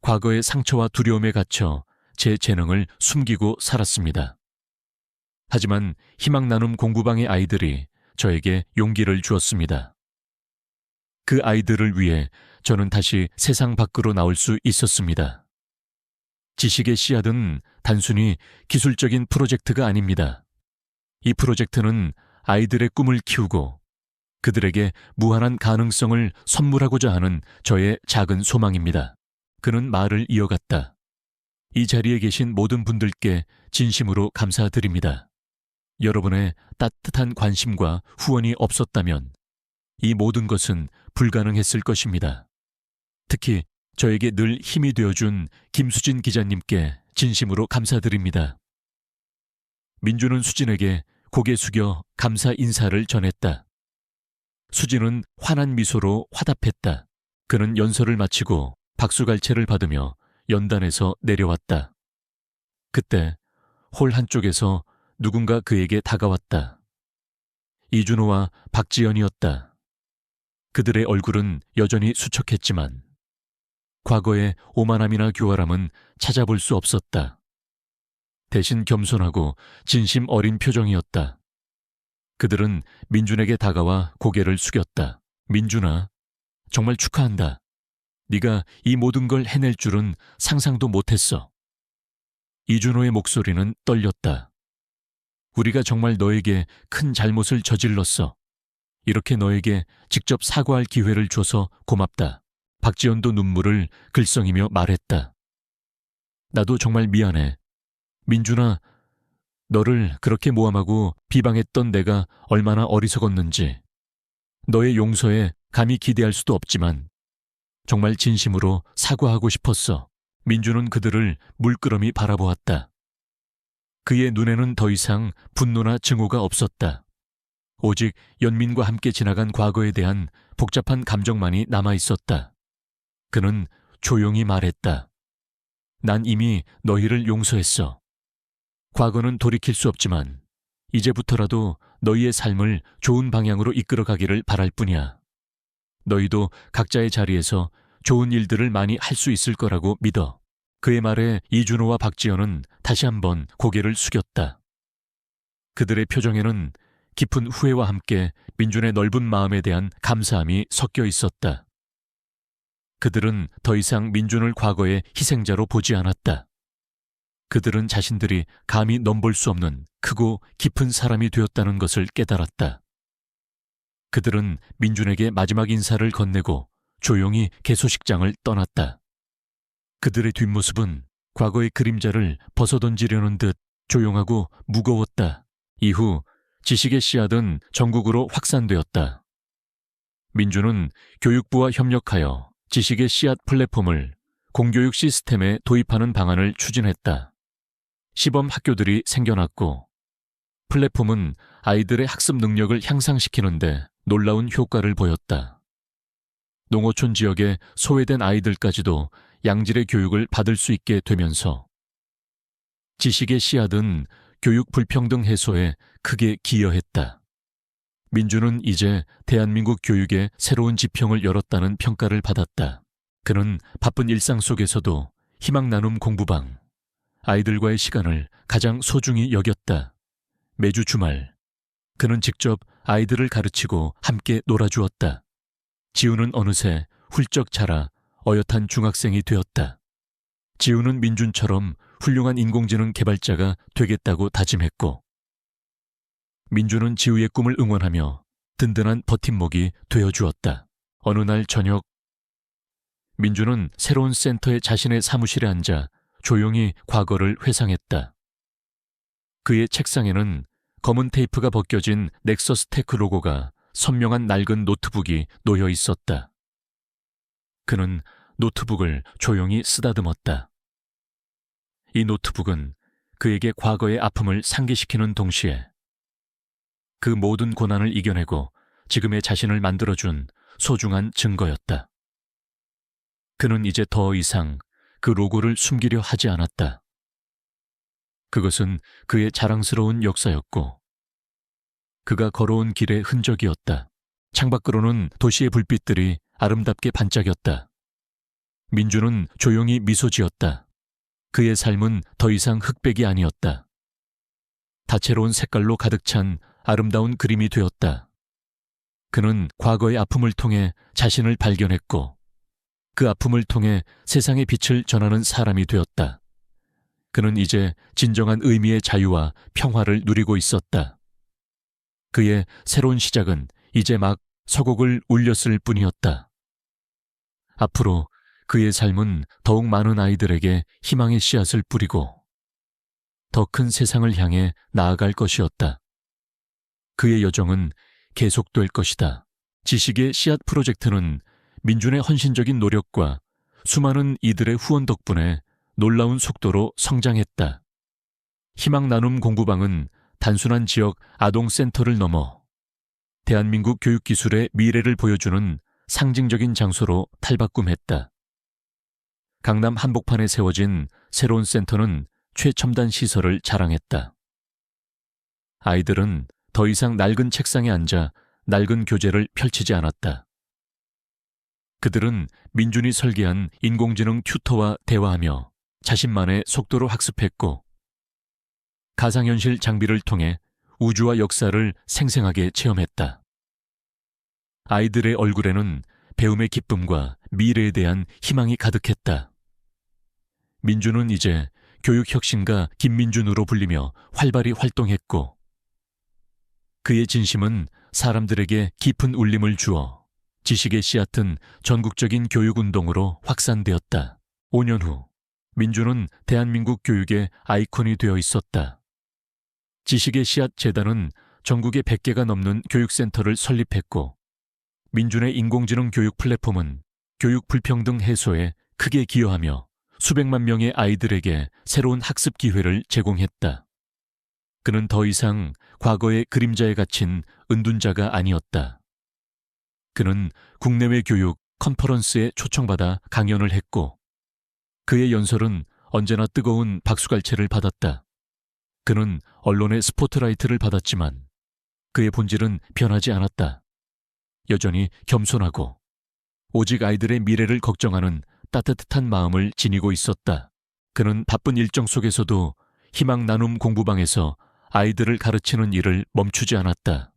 과거의 상처와 두려움에 갇혀 제 재능을 숨기고 살았습니다. 하지만 희망 나눔 공부방의 아이들이 저에게 용기를 주었습니다. 그 아이들을 위해 저는 다시 세상 밖으로 나올 수 있었습니다. 지식의 씨앗은 단순히 기술적인 프로젝트가 아닙니다. 이 프로젝트는 아이들의 꿈을 키우고 그들에게 무한한 가능성을 선물하고자 하는 저의 작은 소망입니다. 그는 말을 이어갔다. 이 자리에 계신 모든 분들께 진심으로 감사드립니다. 여러분의 따뜻한 관심과 후원이 없었다면 이 모든 것은 불가능했을 것입니다. 특히 저에게 늘 힘이 되어준 김수진 기자님께 진심으로 감사드립니다. 민준은 수진에게 고개 숙여 감사 인사를 전했다. 수진은 환한 미소로 화답했다. 그는 연설을 마치고 박수갈채를 받으며 연단에서 내려왔다. 그때 홀 한쪽에서 누군가 그에게 다가왔다. 이준호와 박지연이었다. 그들의 얼굴은 여전히 수척했지만 과거의 오만함이나 교활함은 찾아볼 수 없었다. 대신 겸손하고 진심 어린 표정이었다. 그들은 민준에게 다가와 고개를 숙였다. 민준아, 정말 축하한다. 네가 이 모든 걸 해낼 줄은 상상도 못했어. 이준호의 목소리는 떨렸다. 우리가 정말 너에게 큰 잘못을 저질렀어. 이렇게 너에게 직접 사과할 기회를 줘서 고맙다. 박지연도 눈물을 글썽이며 말했다. 나도 정말 미안해. 민준아, 너를 그렇게 모함하고 비방했던 내가 얼마나 어리석었는지. 너의 용서에 감히 기대할 수도 없지만 정말 진심으로 사과하고 싶었어. 민준은 그들을 물끄러미 바라보았다. 그의 눈에는 더 이상 분노나 증오가 없었다. 오직 연민과 함께 지나간 과거에 대한 복잡한 감정만이 남아있었다. 그는 조용히 말했다. 난 이미 너희를 용서했어. 과거는 돌이킬 수 없지만 이제부터라도 너희의 삶을 좋은 방향으로 이끌어가기를 바랄 뿐이야. 너희도 각자의 자리에서 좋은 일들을 많이 할 수 있을 거라고 믿어. 그의 말에 이준호와 박지연은 다시 한번 고개를 숙였다. 그들의 표정에는 깊은 후회와 함께 민준의 넓은 마음에 대한 감사함이 섞여 있었다. 그들은 더 이상 민준을 과거의 희생자로 보지 않았다. 그들은 자신들이 감히 넘볼 수 없는 크고 깊은 사람이 되었다는 것을 깨달았다. 그들은 민준에게 마지막 인사를 건네고 조용히 개소식장을 떠났다. 그들의 뒷모습은 과거의 그림자를 벗어던지려는 듯 조용하고 무거웠다. 이후 지식의 씨앗은 전국으로 확산되었다. 민준은 교육부와 협력하여 지식의 씨앗 플랫폼을 공교육 시스템에 도입하는 방안을 추진했다. 시범 학교들이 생겨났고 플랫폼은 아이들의 학습 능력을 향상시키는데 놀라운 효과를 보였다. 농어촌 지역의 소외된 아이들까지도 양질의 교육을 받을 수 있게 되면서 지식의 씨앗은 교육 불평등 해소에 크게 기여했다. 민준은 이제 대한민국 교육의 새로운 지평을 열었다는 평가를 받았다. 그는 바쁜 일상 속에서도 희망 나눔 공부방, 아이들과의 시간을 가장 소중히 여겼다. 매주 주말, 그는 직접 아이들을 가르치고 함께 놀아주었다. 지우는 어느새 훌쩍 자라 어엿한 중학생이 되었다. 지우는 민준처럼 훌륭한 인공지능 개발자가 되겠다고 다짐했고, 민준은 지우의 꿈을 응원하며 든든한 버팀목이 되어주었다. 어느 날 저녁, 민준은 새로운 센터의 자신의 사무실에 앉아 조용히 과거를 회상했다. 그의 책상에는 검은 테이프가 벗겨진 넥서스 테크 로고가 선명한 낡은 노트북이 놓여 있었다. 그는 노트북을 조용히 쓰다듬었다. 이 노트북은 그에게 과거의 아픔을 상기시키는 동시에 그 모든 고난을 이겨내고 지금의 자신을 만들어준 소중한 증거였다. 그는 이제 더 이상 그 로고를 숨기려 하지 않았다. 그것은 그의 자랑스러운 역사였고 그가 걸어온 길의 흔적이었다. 창밖으로는 도시의 불빛들이 아름답게 반짝였다. 민준은 조용히 미소 지었다. 그의 삶은 더 이상 흑백이 아니었다. 다채로운 색깔로 가득 찬 아름다운 그림이 되었다. 그는 과거의 아픔을 통해 자신을 발견했고 그 아픔을 통해 세상의 빛을 전하는 사람이 되었다. 그는 이제 진정한 의미의 자유와 평화를 누리고 있었다. 그의 새로운 시작은 이제 막 서곡을 울렸을 뿐이었다. 앞으로 그의 삶은 더욱 많은 아이들에게 희망의 씨앗을 뿌리고 더 큰 세상을 향해 나아갈 것이었다. 그의 여정은 계속될 것이다. 지식의 씨앗 프로젝트는 민준의 헌신적인 노력과 수많은 이들의 후원 덕분에 놀라운 속도로 성장했다. 희망 나눔 공부방은 단순한 지역 아동센터를 넘어 대한민국 교육기술의 미래를 보여주는 상징적인 장소로 탈바꿈했다. 강남 한복판에 세워진 새로운 센터는 최첨단 시설을 자랑했다. 아이들은 더 이상 낡은 책상에 앉아 낡은 교재를 펼치지 않았다. 그들은 민준이 설계한 인공지능 튜터와 대화하며 자신만의 속도로 학습했고 가상현실 장비를 통해 우주와 역사를 생생하게 체험했다. 아이들의 얼굴에는 배움의 기쁨과 미래에 대한 희망이 가득했다. 민주는 이제 교육혁신가 김민준으로 불리며 활발히 활동했고, 그의 진심은 사람들에게 깊은 울림을 주어 지식의 씨앗은 전국적인 교육운동으로 확산되었다. 5년 후, 민주는 대한민국 교육의 아이콘이 되어 있었다. 지식의 씨앗 재단은 전국에 100개가 넘는 교육센터를 설립했고, 민준의 인공지능 교육 플랫폼은 교육 불평등 해소에 크게 기여하며 수백만 명의 아이들에게 새로운 학습 기회를 제공했다. 그는 더 이상 과거의 그림자에 갇힌 은둔자가 아니었다. 그는 국내외 교육 컨퍼런스에 초청받아 강연을 했고, 그의 연설은 언제나 뜨거운 박수갈채를 받았다. 그는 언론의 스포트라이트를 받았지만 그의 본질은 변하지 않았다. 여전히 겸손하고 오직 아이들의 미래를 걱정하는 따뜻한 마음을 지니고 있었다. 그는 바쁜 일정 속에서도 희망 나눔 공부방에서 아이들을 가르치는 일을 멈추지 않았다.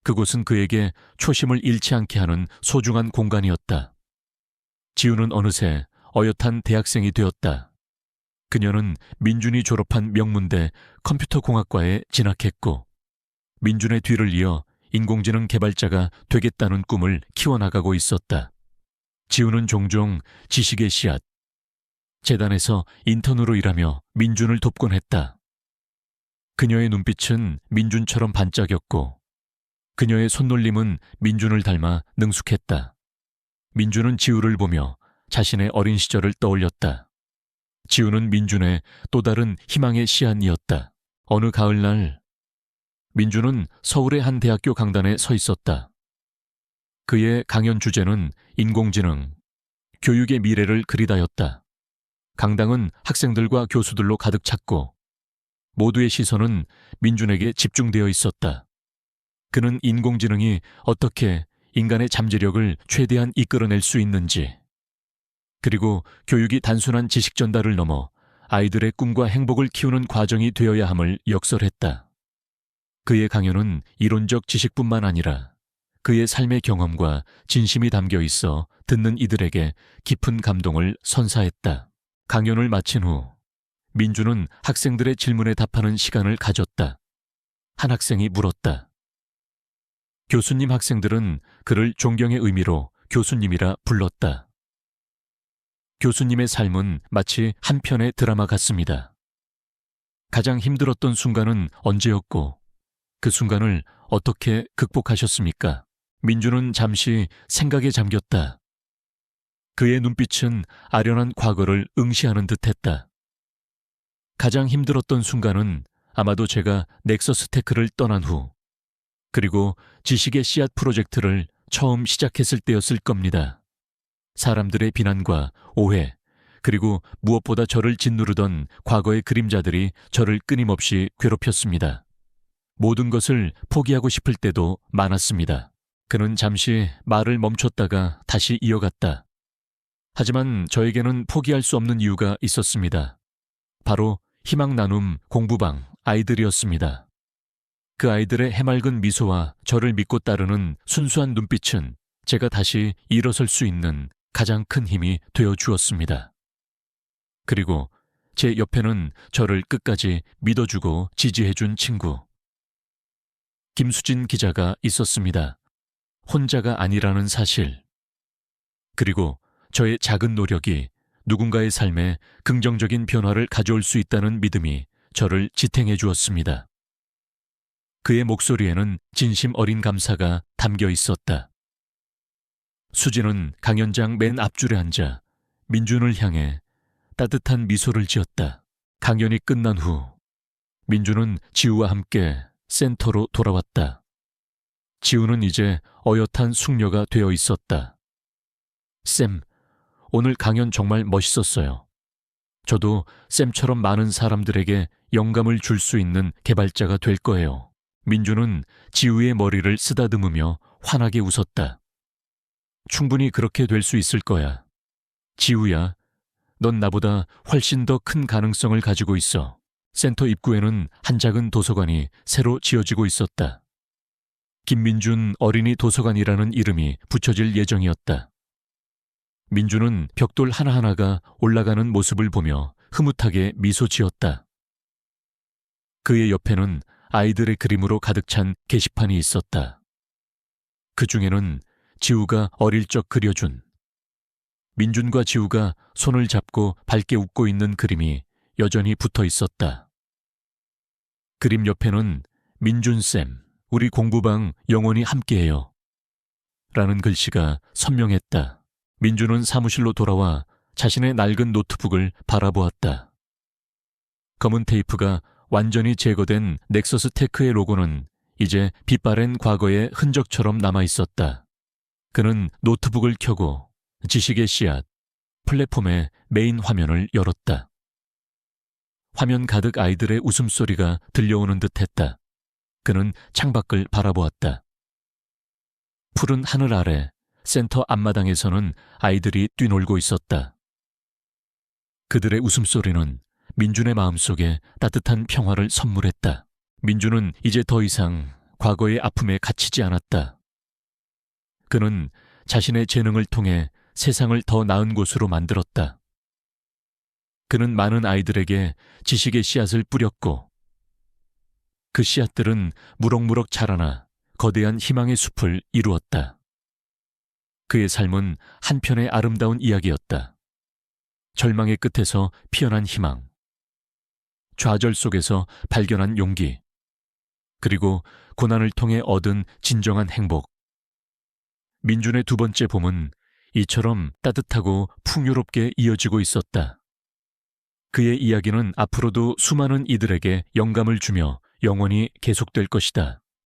그곳은 그에게 초심을 잃지 않게 하는 소중한 공간이었다. 지우는 어느새 어엿한 대학생이 되었다. 그녀는 민준이 졸업한 명문대 컴퓨터공학과에 진학했고, 민준의 뒤를 이어 인공지능 개발자가 되겠다는 꿈을 키워나가고 있었다. 지우는 종종 지식의 씨앗 재단에서 인턴으로 일하며 민준을 돕곤 했다. 그녀의 눈빛은 민준처럼 반짝였고, 그녀의 손놀림은 민준을 닮아 능숙했다. 민준은 지우를 보며 자신의 어린 시절을 떠올렸다. 지우는 민준의 또 다른 희망의 씨앗이었다. 어느 가을날, 민준은 서울의 한 대학교 강단에 서 있었다. 그의 강연 주제는 인공지능, 교육의 미래를 그리다였다. 강당은 학생들과 교수들로 가득 찼고, 모두의 시선은 민준에게 집중되어 있었다. 그는 인공지능이 어떻게 인간의 잠재력을 최대한 이끌어낼 수 있는지, 그리고 교육이 단순한 지식 전달을 넘어 아이들의 꿈과 행복을 키우는 과정이 되어야 함을 역설했다. 그의 강연은 이론적 지식뿐만 아니라 그의 삶의 경험과 진심이 담겨 있어 듣는 이들에게 깊은 감동을 선사했다. 강연을 마친 후 민주는 학생들의 질문에 답하는 시간을 가졌다. 한 학생이 물었다. 교수님, 학생들은 그를 존경의 의미로 교수님이라 불렀다. 교수님의 삶은 마치 한 편의 드라마 같습니다. 가장 힘들었던 순간은 언제였고, 그 순간을 어떻게 극복하셨습니까? 민주는 잠시 생각에 잠겼다. 그의 눈빛은 아련한 과거를 응시하는 듯했다. 가장 힘들었던 순간은 아마도 제가 넥서스 테크를 떠난 후, 그리고 지식의 씨앗 프로젝트를 처음 시작했을 때였을 겁니다. 사람들의 비난과 오해, 그리고 무엇보다 저를 짓누르던 과거의 그림자들이 저를 끊임없이 괴롭혔습니다. 모든 것을 포기하고 싶을 때도 많았습니다. 그는 잠시 말을 멈췄다가 다시 이어갔다. 하지만 저에게는 포기할 수 없는 이유가 있었습니다. 바로 희망 나눔 공부방 아이들이었습니다. 그 아이들의 해맑은 미소와 저를 믿고 따르는 순수한 눈빛은 제가 다시 일어설 수 있는 가장 큰 힘이 되어 주었습니다. 그리고 제 옆에는 저를 끝까지 믿어주고 지지해준 친구 김수진 기자가 있었습니다. 혼자가 아니라는 사실, 그리고 저의 작은 노력이 누군가의 삶에 긍정적인 변화를 가져올 수 있다는 믿음이 저를 지탱해 주었습니다. 그의 목소리에는 진심 어린 감사가 담겨 있었다. 수진은 강연장 맨 앞줄에 앉아 민준을 향해 따뜻한 미소를 지었다. 강연이 끝난 후 민준은 지우와 함께 센터로 돌아왔다. 지우는 이제 어엿한 숙녀가 되어 있었다. 쌤, 오늘 강연 정말 멋있었어요. 저도 쌤처럼 많은 사람들에게 영감을 줄 수 있는 개발자가 될 거예요. 민준은 지우의 머리를 쓰다듬으며 환하게 웃었다. 충분히 그렇게 될 수 있을 거야. 지우야, 넌 나보다 훨씬 더 큰 가능성을 가지고 있어. 센터 입구에는 한 작은 도서관이 새로 지어지고 있었다. 김민준 어린이 도서관이라는 이름이 붙여질 예정이었다. 민준은 벽돌 하나하나가 올라가는 모습을 보며 흐뭇하게 미소 지었다. 그의 옆에는 아이들의 그림으로 가득 찬 게시판이 있었다. 그 중에는 지우가 어릴 적 그려준 민준과 지우가 손을 잡고 밝게 웃고 있는 그림이 여전히 붙어 있었다. 그림 옆에는 민준쌤, 우리 공부방 영원히 함께해요. 라는 글씨가 선명했다. 민준은 사무실로 돌아와 자신의 낡은 노트북을 바라보았다. 검은 테이프가 완전히 제거된 넥서스 테크의 로고는 이제 빛바랜 과거의 흔적처럼 남아 있었다. 그는 노트북을 켜고 지식의 씨앗, 플랫폼의 메인 화면을 열었다. 화면 가득 아이들의 웃음소리가 들려오는 듯했다. 그는 창밖을 바라보았다. 푸른 하늘 아래 센터 앞마당에서는 아이들이 뛰놀고 있었다. 그들의 웃음소리는 민준의 마음속에 따뜻한 평화를 선물했다. 민준은 이제 더 이상 과거의 아픔에 갇히지 않았다. 그는 자신의 재능을 통해 세상을 더 나은 곳으로 만들었다. 그는 많은 아이들에게 지식의 씨앗을 뿌렸고 그 씨앗들은 무럭무럭 자라나 거대한 희망의 숲을 이루었다. 그의 삶은 한편의 아름다운 이야기였다. 절망의 끝에서 피어난 희망, 좌절 속에서 발견한 용기, 그리고 고난을 통해 얻은 진정한 행복. 민준의 두 번째 봄은 이처럼 따뜻하고 풍요롭게 이어지고 있었다. 그의 이야기는 앞으로도 수많은 이들에게 영감을 주며 영원히 계속될 것이다.